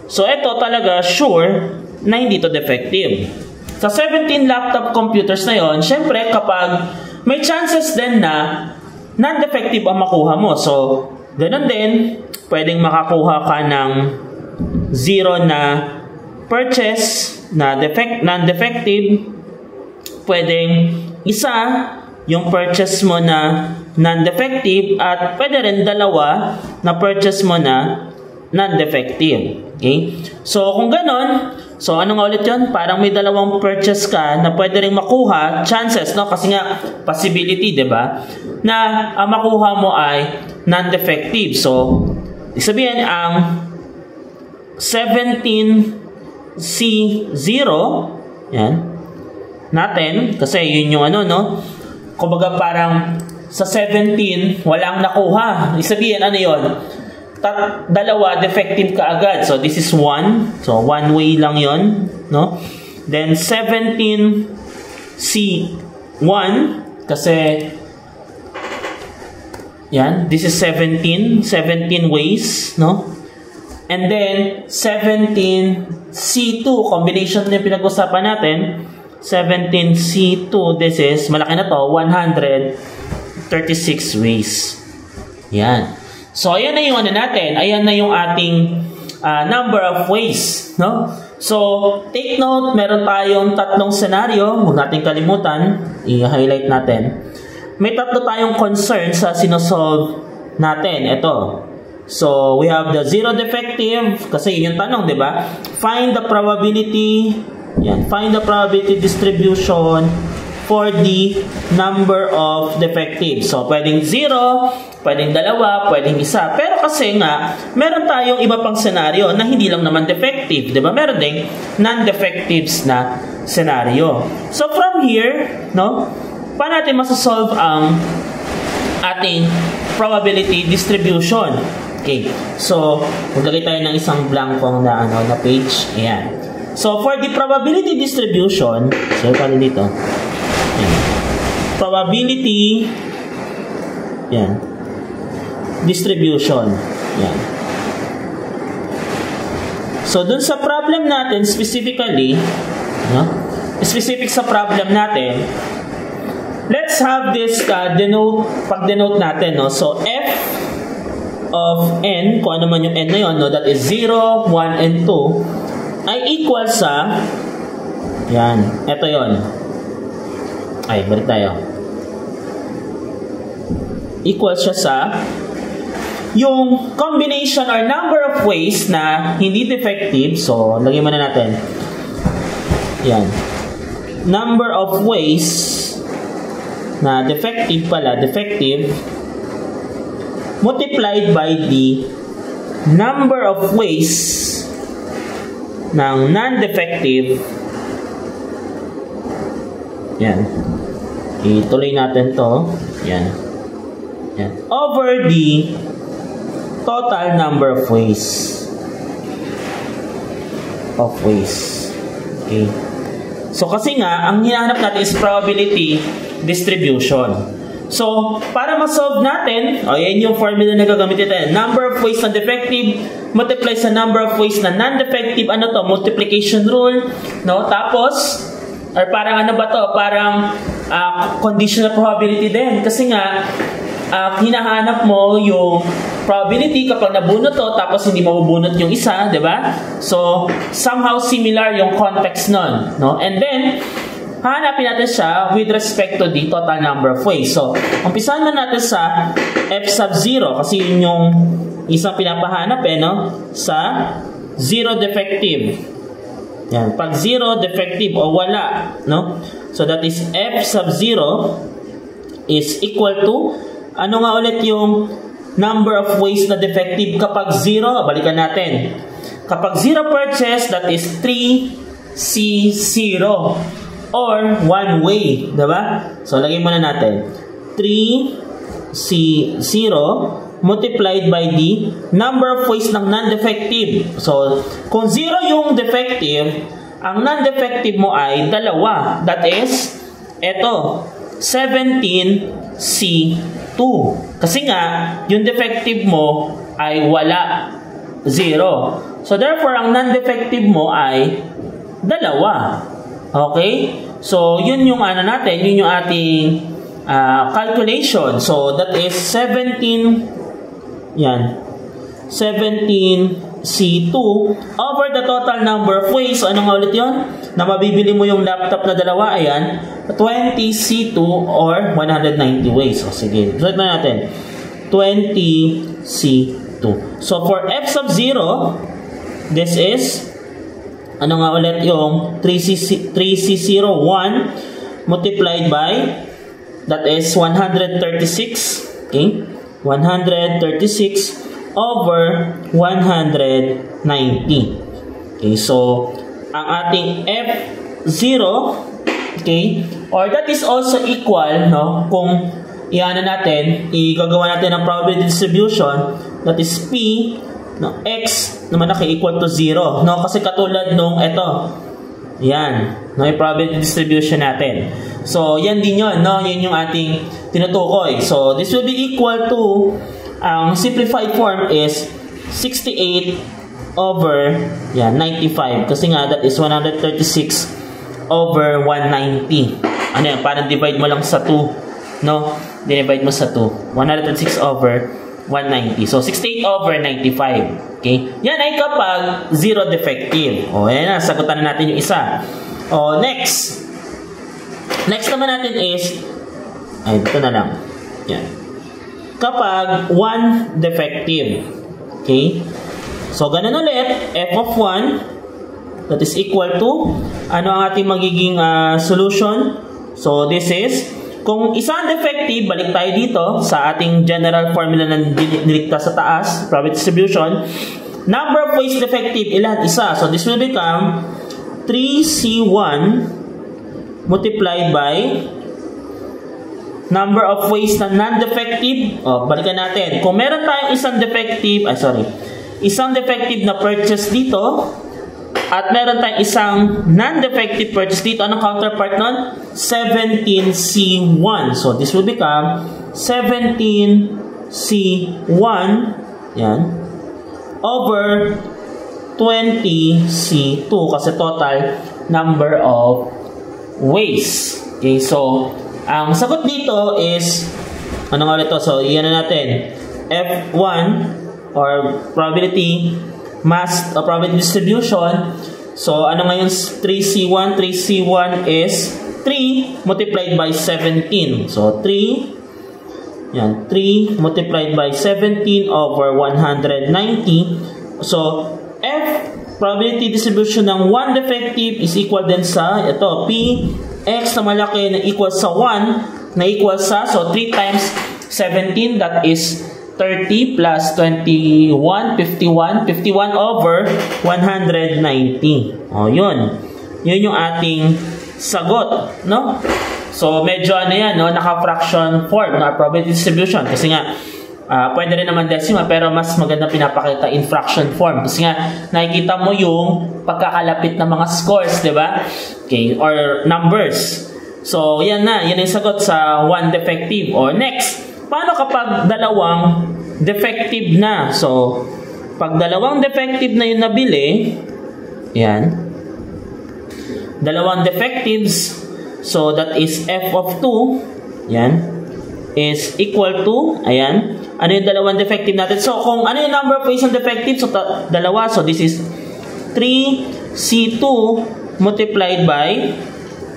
So, ito talaga sure na hindi to defective. Sa 17 laptop computers na yon, syempre, kapag may chances din na non-defective ang makuha mo. So, ganun din, pwedeng makakuha ka ng 0 na purchase na non-defective. Pwedeng isa yung purchase mo na non-defective at pwede rin dalawa na purchase mo na non-defective. Okay? So, kung ganun, so ano nga ulit yun? Parang may dalawang purchase ka na pwede rin makuha, chances, no? Kasi nga, possibility, diba? Na ang makuha mo ay non-defective. So, sabihin ang 17C0, yan, natin, kasi yun yung ano, no? Kumbaga parang sa 17, walang nakuha. Sabihin, ano yun? Dalawa, defective ka agad. So, this is 1. So, one way lang yon, no? Then, 17C1, kasi, yan, this is 17 ways, no? And then, 17C2, combination na yung pinag-usapan natin. 17C2, this is, malaki na to, 136 ways. Yan. So, ayan na yung ano natin. Ayan na yung ating number of ways, no? So, take note, meron tayong tatlong senaryo. Huwag natin kalimutan. I-highlight natin. May tatlo tayong concern sa sinosolve natin. Ito. So, we have the zero defective. Kasi yun yung tanong, di ba? Find the probability. Yan. Find the probability distribution for the number of defective. So, pwedeng 0, pwedeng dalawa, pwedeng isa. Pero kasi nga, meron tayong iba pang senaryo na hindi lang naman defective. Diba? Meron ding non-defectives na senaryo. So, from here, no, paano natin masasolve ang ating probability distribution? Okay. So, maglagay tayo ng isang blankong na, na page. Ayan. So, for the probability distribution, so, paano dito? Yan. Probability yan. Distribution. Yan. So, dun sa problem natin, specifically, no? Specific sa problem natin, let's have this pag-denote natin, no? So, f of n, kung ano man yung n na yun, no? That is 0, 1, and 2, ay equal sa, yan, ito yun. Ay, balik tayo. Equal siya sa yung combination or number of ways na hindi defective. So, lagyan muna natin. Yan. Number of ways na defective pala, defective, multiplied by the number of ways ng non-defective. Yan. Ituloy natin to. Yan. Yan. Over the total number of ways. Okay. So, kasi nga, ang hinahanap natin is probability distribution. So, para ma-solve natin, yan yung formula na gagamitin natin. Number of ways na defective multiply sa number of ways na non-defective. Ano to? Multiplication rule. No? Tapos, or parang ano ba to? Parang conditional probability din. Kasi nga, hinahanap mo yung probability kapag nabunot to, tapos hindi mo mabunot yung isa, di ba? So, somehow similar yung context nun. No? And then, hanapin natin siya with respect to the total number of ways. So, umpisahan na natin sa f sub 0 kasi yun yung isang pinapahanap no? Sa 0 defective. Yan. Pag 0 defective o wala, no? So, that is f sub 0 is equal to, ano nga ulit yung number of ways na defective kapag 0? Balikan natin. Kapag 0 purchase, that is 3C0. Or one way, diba? So, lagay muna natin. 3C0 multiplied by the number of ways ng non-defective. So, kung 0 yung defective, ang non-defective mo ay dalawa. That is, eto, 17C2. Kasi nga, yung defective mo ay wala. 0. So, therefore, ang non-defective mo ay dalawa. Okay? So, yun yung ano natin, yun yung ating calculation. So, that is 17, yan, 17C2 over the total number of ways. So, ano nga ulit yun? Na mabibili mo yung laptop na dalawa, ayan, 20C2 or 190 ways. So, sige, sulit na natin. 20C2. So, for f sub 0, this is ano nga ulit yung 3C01 multiplied by, that is 136, okay? 136 over 190. Okay, so, ang ating F0, okay, or that is also equal, no, kung iano natin, igagawa natin ang probability distribution, that is P, no, X naman naka-equal to 0. No? Kasi katulad nung ito. Yan. No, yung probability distribution natin. So, yan din yun. No? Yan yung ating tinutukoy. So, this will be equal to, ang simplified form is 68 over 95. Kasi nga, that is 136 over 190. Ano yan? Parang divide mo lang sa 2. No? Divide mo sa 2. 136 over 190. So, 68 over 95. Okay? Yan ay kapag 0 defective. O, yan na. Sagutan na natin yung isa. O, next. Next naman natin is, ay, ito na lang. Yan. Kapag 1 defective. Okay? So, ganun ulit. F of 1, that is equal to, ano ang ating magiging solution? So, this is, kung isang defective, balik tayo dito sa ating general formula na nilikta sa taas, probability distribution. Number of ways defective, ilan? Isa. So, this will become 3C1 multiplied by number of ways na non-defective. O, balikan natin. Kung meron tayong isang defective, isang defective na purchase dito, at meron tayong isang non-defective purchase dito. Anong counterpart nun? 17C1. So, this will become 17C1 yan, over 20C2 kasi total number of ways. Okay, so, ang sagot dito is, ano nga ulit ito? So, iyan na natin. F1 or probability mass or probability distribution. So, ano ngayon 3C1? 3C1 is 3 multiplied by 17. So, 3, yan, 3 multiplied by 17 over 190. So, F, probability distribution ng 1 defective is equal din sa, ito, P, X na malaki na equal sa 1, na equal sa, so 3 times 17, that is 30 plus 21, 51 over 190. O, yun. Yun yung ating sagot, no? So, medyo ano yan, no? Naka-fraction form, no? Probability distribution. Kasi nga, pwede rin naman decimal, pero mas maganda pinapakita in fraction form. Kasi nga, nakikita mo yung pagkakalapit ng mga scores, di ba? Okay, or numbers. So, yan na. Yan yung sagot sa one defective. O, next. Paano kapag dalawang defective na? So, pag dalawang defective na yung nabili, yan. Dalawang defectives, so that is f of 2, yan, is equal to, ayan, ano yung dalawang defective natin? So, kung ano yung number of ways ng defective, so dalawa, so this is 3C2 multiplied by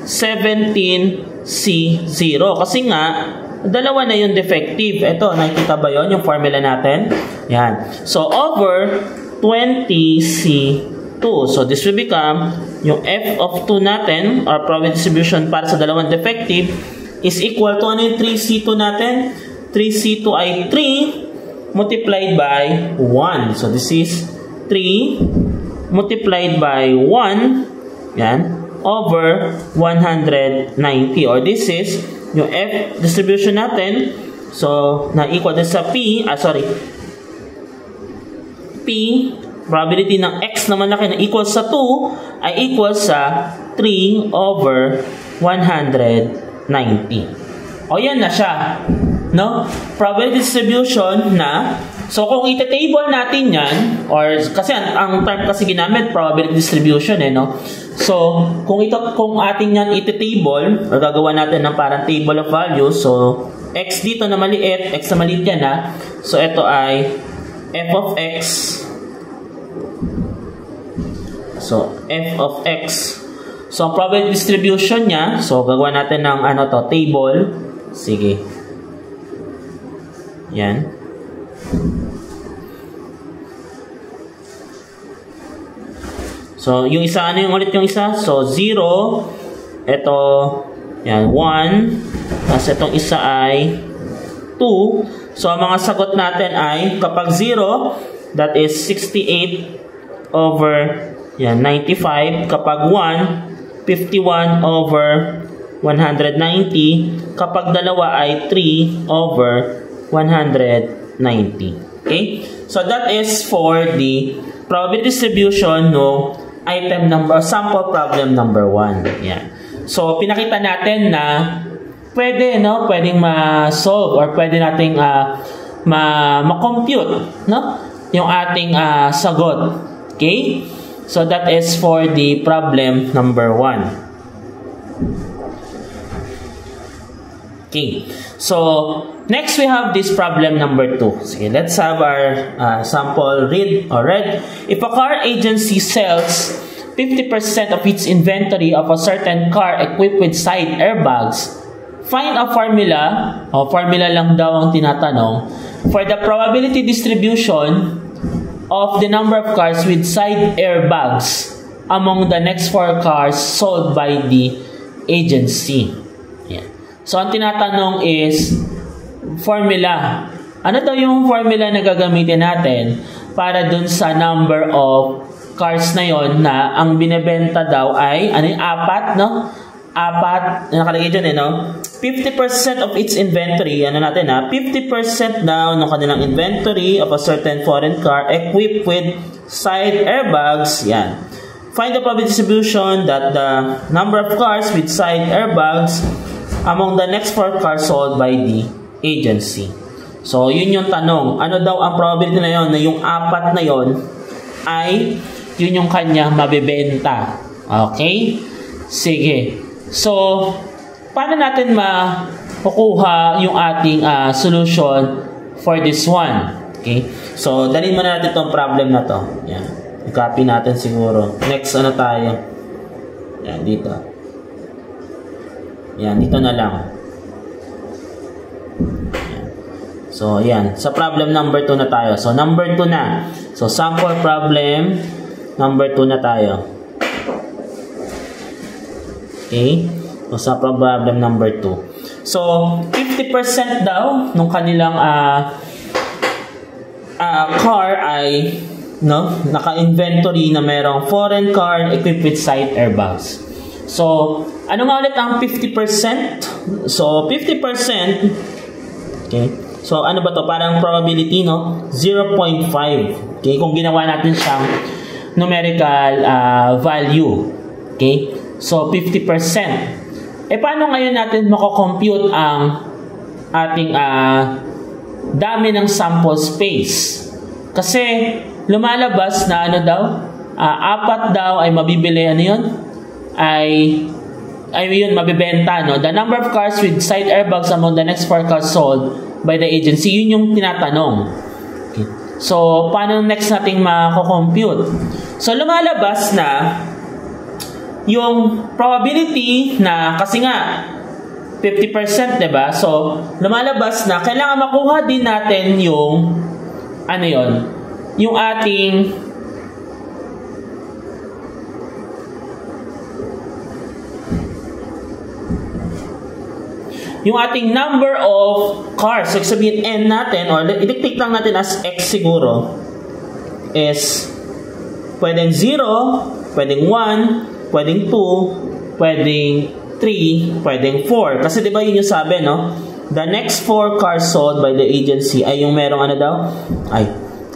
17C0. Kasi nga, dalawa na yung defective. Ito, nakikita ba yun? Yung formula natin? Yan. So, over 20C2. So, this will become yung f of 2 natin, or probability distribution para sa dalawang defective, is equal to, ano yung 3C2 natin? 3C2 ay 3 multiplied by 1. So, this is 3 multiplied by 1, yan, over 190. Or this is yung F distribution natin. So, na-equal din sa P, P, probability ng X na malaki na equal sa 2 ay equal sa 3 over 190. O, yan na siya. No? Probability distribution na. So, kung ita-table natin yan, or kasi ang term kasi ginamit, probability distribution, no? So, kung ating yan ita-table, or gagawa natin ng parang table of values, so, X dito na maliit, X na maliit yan, ha? So, ito ay f of X. So, f of X. So, ang probability distribution niya, so, gagawa natin ng table. Sige. Yan. So, yung isa, ano yung ulit yung isa? So, 0. Ito, yan, 1. Tapos itong isa ay 2. So, ang mga sagot natin ay, kapag 0, that is 68 over, yan, 95. Kapag 1, 51 over 190. Kapag dalawa ay 3 over 190. Okay? So, that is for the probability distribution no item number, sample problem number 1. Yan. So, pinakita natin na pwede, no? Pwedeng ma-solve or pwede nating ma-compute, no? Yung ating sagot. Okay? So, that is for the problem number 1. Okay. So, next we have this problem number 2. Sige, let's have our sample read. If a car agency sells 50% of its inventory of a certain car equipped with side airbags, find a formula, formula lang daw ang tinatanong, for the probability distribution of the number of cars with side airbags among the next 4 cars sold by the agency. Yeah. So, ang tinatanong is formula. Ano daw yung formula na gagamitin natin para dun sa number of cars na yon na ang binebenta daw ay, ano yung 4, no? 4, nakalagay dyan, no? 50% of its inventory, 50% daw ng kanilang inventory of a certain foreign car equipped with side airbags, yan. Find the probability distribution that the number of cars with side airbags among the next 4 cars sold by the agency. So, yun yung tanong. Ano daw ang probability na yon na yung 4 na yon ay yun yung kanya mabibenta. Okay? Sige. So, paano natin makukuha yung ating solution for this one? Okay? So, dalhin muna natin itong problem na to. Yan. I-copy natin siguro. Next, ano tayo? Yan, dito. Yan, dito na lang. Yan. So, yan. Sa problem number 2 na tayo. So, number 2 na. So, sample problem number 2 na tayo. Okay? So, sa problem number 2. So, 50% daw nung kanilang car ay naka-inventory na merong foreign car equipped with side airbags. So, ano nga ulit ang 50%? So, 50%, okay? So, ano ba to? Parang probability, no? 0.5. Okay? Kung ginawa natin siyang numerical value. Okay? So, 50%. paano ngayon natin mako-compute ang ating dami ng sample space? Kasi lumalabas na ano daw, 4 daw ay mabibili, ano yun? Ay yun, mabibenta, no? The number of cars with side airbags among the next 4 cars sold by the agency, yun yung tinatanong. Okay. So, paano next nating mako-compute? So, lumalabas na yung probability na, kasi nga, 50%, diba? So, lumalabas na, kailangan makuha din natin yung, ano yun? Yung ating number of cars. So, sabihin n natin, or i-dictate lang natin as x siguro, is pwedeng 0, pwedeng 1, pwedeng 2, pwedeng 3, pwedeng 4. Kasi diba yun yung sabi, no? The next 4 cars sold by the agency ay yung merong ano daw? Ay,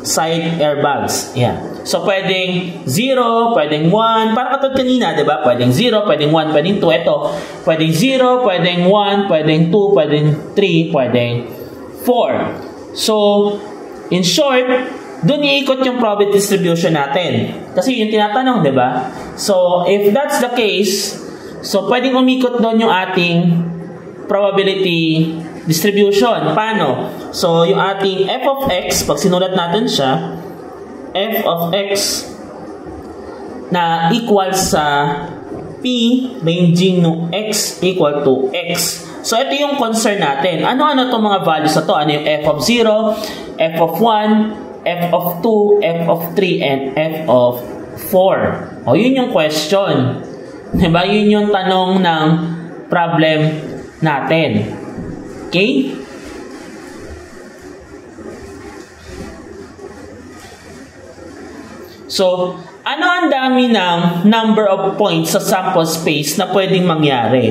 side airbags. Yeah. So, pwedeng 0, pwedeng 1. Parang katulad kanina, diba? Pwedeng 0, pwedeng 1, pwedeng 2. Ito, pwedeng 0, pwedeng 1, pwedeng 2, pwedeng 3, pwedeng 4. So, in short, doon iikot yung probability distribution natin. Kasi yung tinatanong, diba? So, if that's the case, so, pwedeng umikot doon yung ating probability distribution. Paano? So, yung ating f of x, pag sinulat natin siya, f of x na equal sa p ranging no x equal to x. So, ito yung concern natin. Ano-ano itong mga values na to? Ano yung f of 0, f of 1, f of 2, f of 3, and f of 4? O, yun yung question. Diba? Yun yung tanong ng problem natin. Okay? So, ano ang dami ng number of points sa sample space na pwedeng mangyari?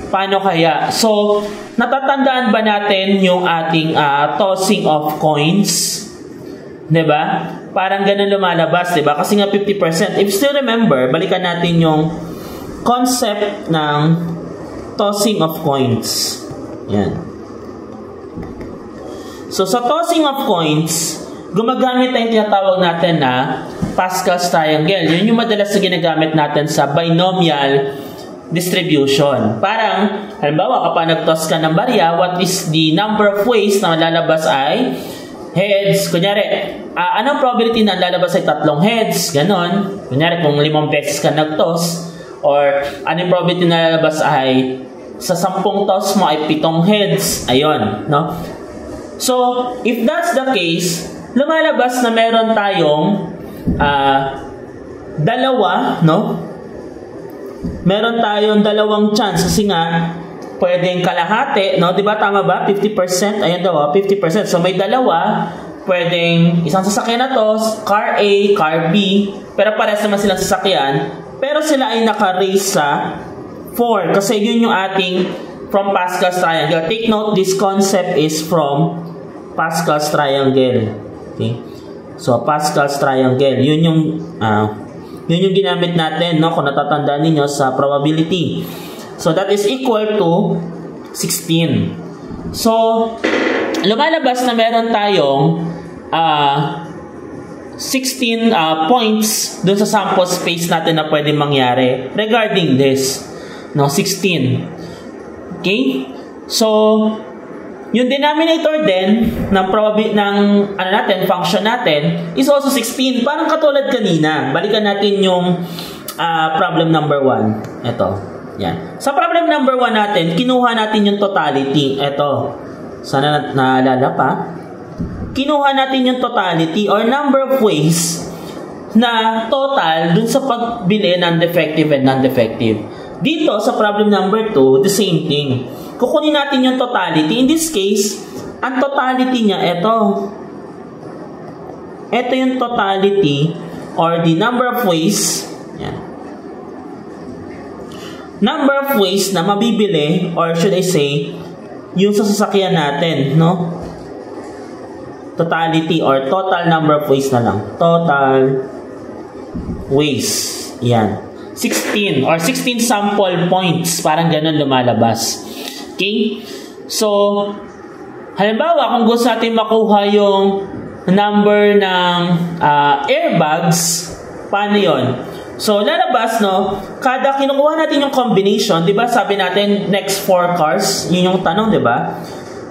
Paano kaya? So, natatandaan ba natin yung ating tossing of coins? Diba? Parang ganun lumalabas, diba? Kasi nga 50%. If you still remember, balikan natin yung concept ng tossing of coins. Yan. So, sa tossing of coins, gumagamit tayong tinatawag natin na Pascal's triangle. Yun yung madalas na ginagamit natin sa binomial distribution. Parang, halimbawa, kapag nag-toss ka ng barya, what is the number of ways na lalabas ay heads. Kunyari, anong probability na lalabas ay 3 heads? Ganon. Kunyari, kung 5 beses ka nag-toss, or anong probability na lalabas ay sa 10 toss mo ay 7 heads. Ayun, no? So, if that's the case, lumalabas na meron tayong dalawa, no? Meron tayong dalawang chance kasi nga pwedeng kalahati, no? 'Di ba tama ba? 50%, ayan daw, 50%. So may dalawa, pwedeng isang sasakyan na to, car A, car B, pero parehas naman silang sasakyan, pero sila ay naka-raise sa 4 kasi yun yung ating from Pascal's triangle. Take note, this concept is from Pascal's triangle. Okay? So, Pascal's triangle. Yun yung ginamit natin, no? Kung natatandaan niyo sa probability. So, that is equal to 16. So, lumalabas na meron tayong 16 points dun sa sample space natin na pwede mangyari regarding this. No, 16. Okay? So, yung denominator din ng function natin is also 16. Parang katulad kanina. Balikan natin yung problem number 1. Ito. Yan. Sa problem number 1 natin, kinuha natin yung totality. Ito. Sana naalala pa. Kinuha natin yung totality or number of ways na total dun sa pagbili ng defective and non-defective. Dito, sa problem number 2, the same thing. Kukunin natin yung totality. In this case, ang totality niya, ito. Ito yung totality or the number of ways. Yan. Number of ways na mabibili or should I say, yung sa sasakyan natin, no? Totality or total number of ways na lang. Total ways. Yan. 16 or 16 sample points. Parang ganun lumalabas. Okay? So, halimbawa, kung gusto natin makuha yung number ng airbags, paano yun? So, lalabas, no? Kada kinukuha natin yung combination, di ba? Sabi natin, next 4 cars. Yun yung tanong, di ba?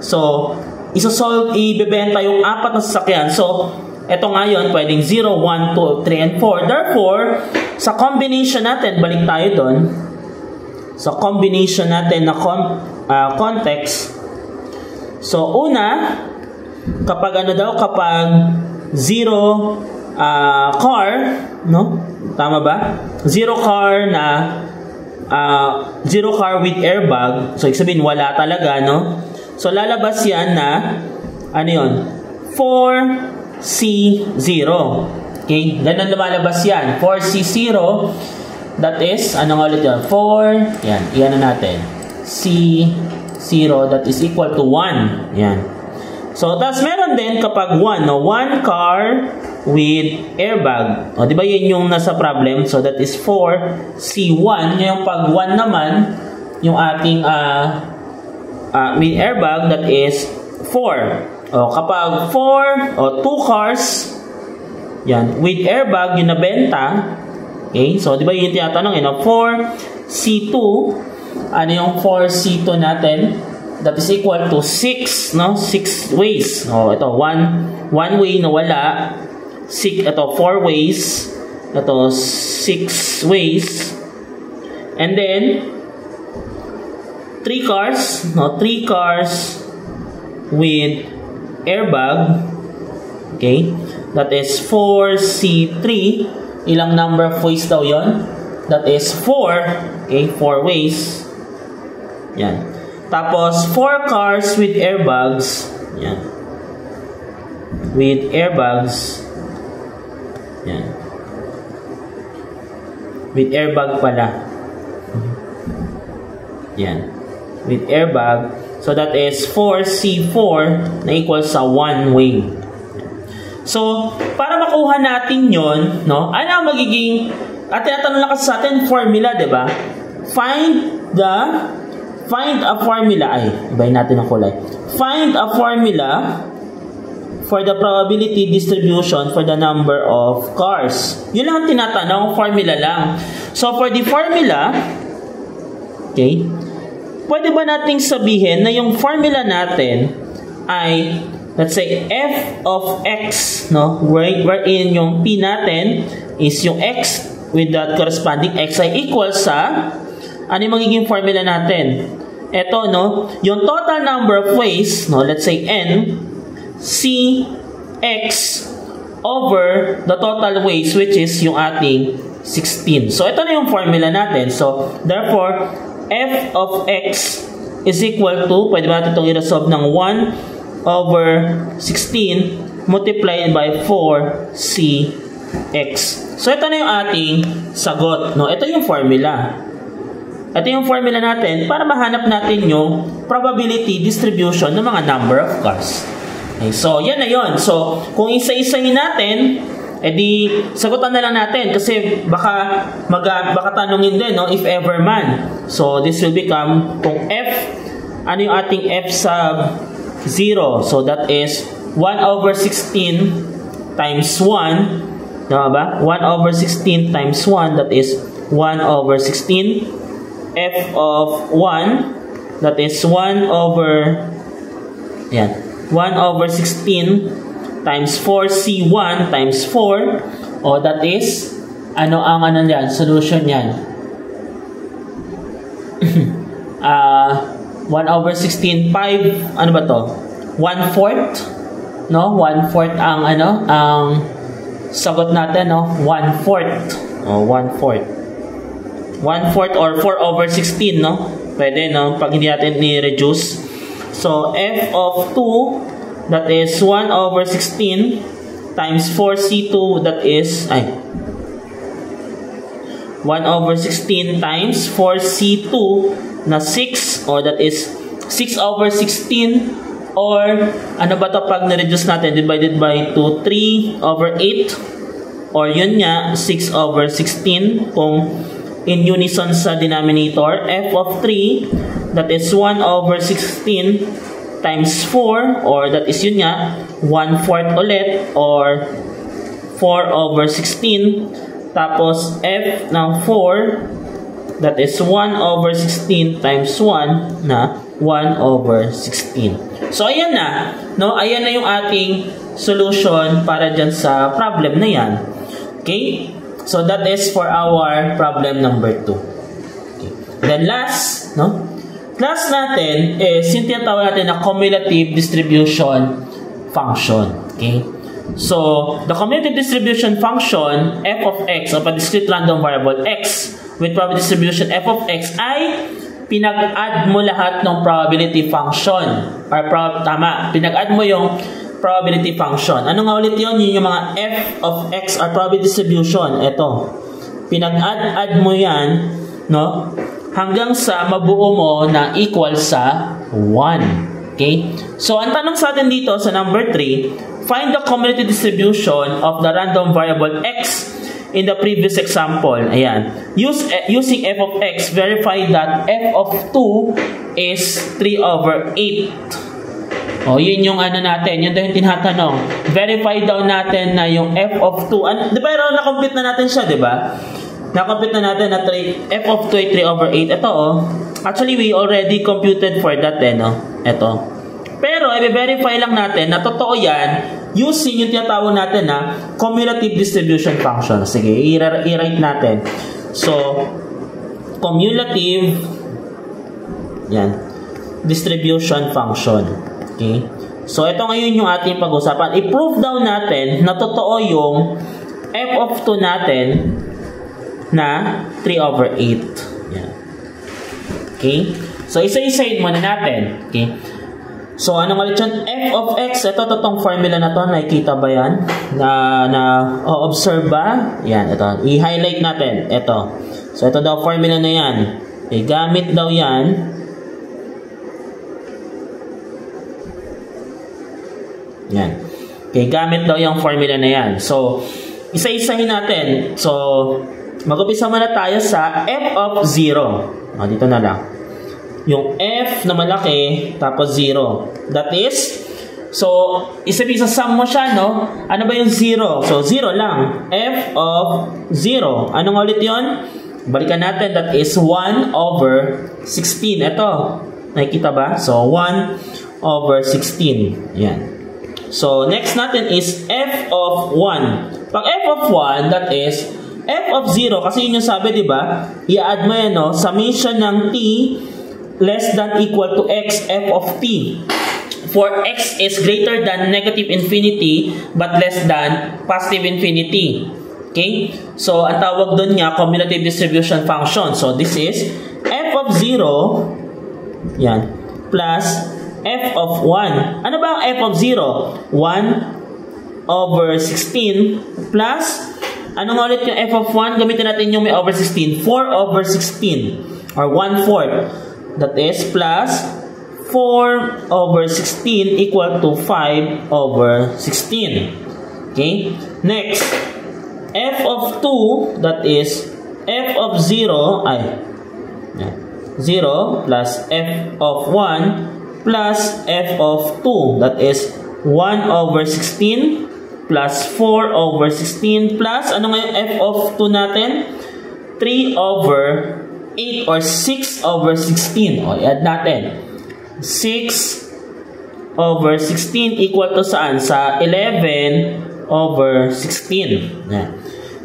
So, ibebenta yung 4 na sasakyan. So, eto nga yun, pwedeng 0, 1, 2, 3, and 4. Therefore, sa combination natin, balik tayo doon. Sa combination natin na context. So, una, kapag kapag 0 car, no? Tama ba? 0 car na 0 car with airbag. So, ibig sabihin, wala talaga, no? So, lalabas yan na, ano yun? 4C0. Okay? Ganun lumalabas yan. 4C0. That is, ano nga ulit yun? 4, yan, iyan na natin. C0, that is equal to 1. Yan. So, tapos meron din kapag 1, no? 1 car with airbag. O, di ba yun yung nasa problem? So, that is 4C1. Yung pag 1 naman, yung ating with airbag, that is 4. O, kapag 4 o 2 cars, yan, with airbag, yung nabenta. Okay? So, di ba yung tinatanong, 4C2, ano yung 4C2 natin? That is equal to 6, no? 6 ways. O, ito, one way na wala. 6, ito, 4 ways. Ito, 6 ways. And then, 3 cars, no? 3 cars with airbag. Okay? That is 4C3. Ilang number of ways daw yon? That is 4. Okay? 4 ways. Yan. Tapos, 4 cars with airbags. Yan. With airbags. Yan. With airbag pala. Yan. With airbag. So, that is 4C4 na equals sa 1 way. So, para makuha natin yon, no? Ano ang magiging, at tinatanong lang kasi sa atin, formula, diba? Find a formula, ibahin natin ang kulay. Find a formula for the probability distribution for the number of cars. Yun lang ang tinatanong, formula lang. So, for the formula, okay, pwede ba nating sabihin na yung formula natin ay, let's say, f of x, no? Wherein yung p natin is yung x with that corresponding x ay equal sa, ano yung magiging formula natin? Ito, no? Yung total number of ways, no? Let's say n, c x over the total ways, which is yung ating 16. So, ito na yung formula natin. So, therefore, f of x is equal to, pwede ba natin itong i-resolve ng 1 over 16 multiplied by 4cx. So, ito na yung ating sagot. No? Ito yung formula. Ito yung formula natin para mahanap natin yung probability distribution ng mga number of cars. Okay, so, yan na yun. So, kung isa-isahin natin, edi sagutan na lang natin kasi baka tanungin din, no, if ever man. So, this will become, kung f, ano yung ating f sub 0? So, that is 1 over 16 times 1. Tama ba? 1 over 16 times 1, that is 1 over 16. F of 1, that is 1 over 1 over 16 times 4c1 times 4, o that is, ano ang solution yan? 1 over 16, 5, ano ba to? 1/4, no? 1/4 ang ang sagot natin, no? 1/4, o 1/4. 1/4 or 4 over 16, no? Pwede, no? Pag hindi natin ni-reduce. So, f of 2, that is 1 over 16 times 4c2, that is, 1 over 16 times 4c2 na 6, or that is 6 over 16, or ano ba to pag na-reduce natin? Divided by 2, 3 over 8, or yun nga, 6 over 16, kung in unison sa denominator. F of 3, that is 1 over 16 times 4, or that is yun nga, 1/4 ulit, or 4 over 16. Tapos F ng 4, that is 1 over 16 times 1 na 1 over 16. So, ayan na. No? Ayan na yung ating solution para dyan sa problem na yan. Okay? So, that is for our problem number 2. Okay. Then, last natin is yung tinatawag natin na cumulative distribution function. Okay? So, the cumulative distribution function, f of x, of a discrete random variable x, with probability distribution f of x ay pinag-add mo lahat ng probability function. Or pinag-add mo yung probability function. Ano nga ulit yun? Yun yung mga f of x or probability distribution. Ito. Pinag-add mo yan, no? Hanggang sa mabuo mo na equal sa 1. Okay? So, ang tanong sa atin dito sa number 3, find the cumulative distribution of the random variable x in the previous example. Ayan. Using f of x, verify that f of 2 is 3 over 8. O, yun yung ano natin. Yun daw yung tinatanong. Verify daw natin na yung f of 2. Di ba, na-complete na natin siya, di ba? Na-complete na natin na f of 2 ay 3 over 8. Ito, oh. Actually, we already computed for that, no? Ito. Pero, i-verify lang natin na totoo yan using yung tinatawag natin na cumulative distribution function. Sige, i-write natin. So, cumulative distribution function. Okay? So, ito ngayon yung ating pag-usapan. I-prove daw natin na totoo yung f of 2 natin na 3 over 8. Yan. Okay? So, isa-isahin muna natin. Okay? So, ano nga ulit yun? F of x, ito totoong formula na to, nakikita ba yan? Observe ba? Yan, ito. I-highlight natin. Ito. So, ito daw formula na yan. Okay, gamit daw yan. Yan. Okay, gamit daw yung formula na yan. So, isa-isahin natin. So, mag-upisa muna tayo sa f of 0. O, dito na lang. Yung f na malaki, tapos 0. That is, so, isa-isa sum mo siya, no? Ano ba yung 0? So, 0 lang. F of 0. Anong ulit yun? Balikan natin. That is 1 over 16. Ito. Nakikita ba? So, 1 over 16. Yan. So, next natin is f of 1. Pag f of 1, that is f of 0. Kasi yun yung sabi, di ba? I-add mo yan, no? Summation ng t less than equal to x, f of t. For x is greater than negative infinity but less than positive infinity. Okay? So, ang tawag doon nga, cumulative distribution function. So, this is f of 0, yan, plus f of 1. Ano ba ang f of 0? 1 over 16 plus, ano nga ulit yung f of 1? Gamitin natin yung may over 16. 4 over 16 or 1/4. That is plus 4 over 16 equal to 5 over 16. Okay? Next, f of 2, that is f of 0, 0 plus f of 1 plus f of 2. That is 1 over 16 plus 4 over 16 plus, ano nga yung f of 2 natin? 3 over 8 or 6 over 16. O, i-add natin. 6 over 16 equal to saan? Sa 11 over 16. Yan.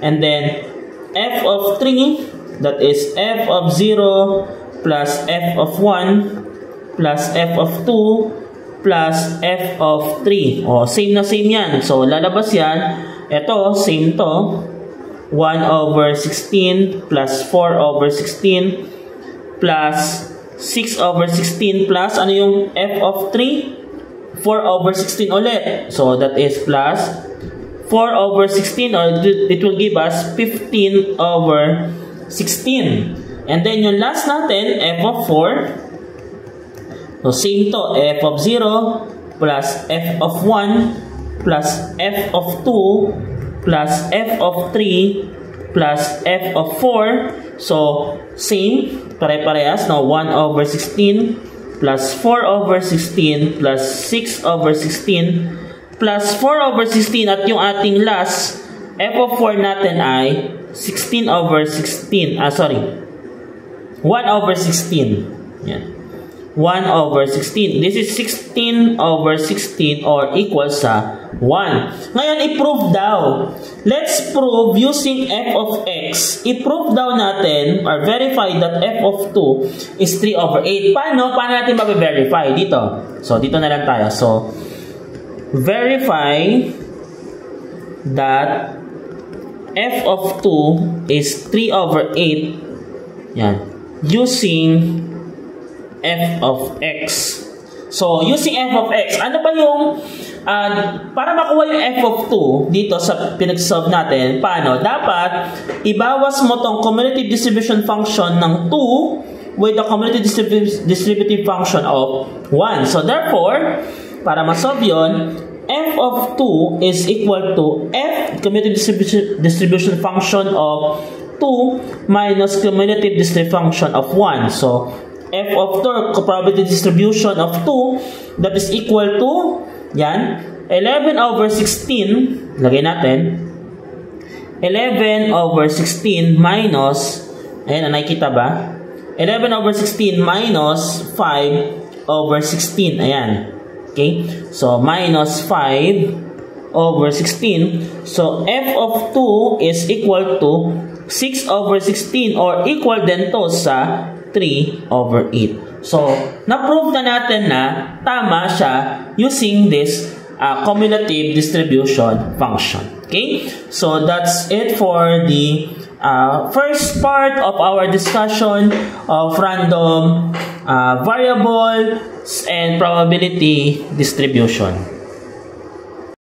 And then, f of 3, that is f of 0 plus f of 1 plus f of 2 plus f of 3. O, same na same yan. So, lalabas yan. Ito, same to. 1 over 16 plus 4 over 16 plus 6 over 16 plus, ano yung f of 3? 4 over 16 ulit. So, that is plus 4 over 16, or it will give us 15 over 16. And then, yung last natin, f of 4. So, same to, f of 0 plus f of 1 plus f of 2 plus f of 3 plus f of 4 So, same, pare-parehas, no? 1 over 16 plus 4 over 16 plus 6 over 16 plus 4 over 16 at yung ating last f of 4 natin ay 16 over 16. 1 over 16. Yan. 1 over 16. This is 16 over 16 or equals sa 1. Ngayon, i-prove daw. Let's prove using f of x. I-prove daw natin or verify that f of 2 is 3 over 8. Paano? Paano natin mabe-verify? Dito. So, dito na lang tayo. So, verify that f of 2 is 3 over 8. Yan. Using f of x. So, using f of x, ano ba yung, para makuha yung f of 2 dito sa pinag-solve natin, paano? Dapat, ibawas mo tong cumulative distribution function ng 2 with the cumulative distributive function of 1. So, therefore, para ma-solve yun, f of 2 is equal to f cumulative distribution function of 2 minus cumulative distribution function of 1. So, f of 2 probability distribution of 2 that is equal to, yan, 11 over 16, lagay natin, 11 over 16 minus, ayan, nakikita ba? 11 over 16 minus 5 over 16, ayan. Okay? So, minus 5 over 16. So, f of 2 is equal to 6 over 16 or equal din to sa 3 over 8. So, na-prove na natin na tama siya using this cumulative distribution function. Okay? So, that's it for the first part of our discussion of random variables and probability distribution.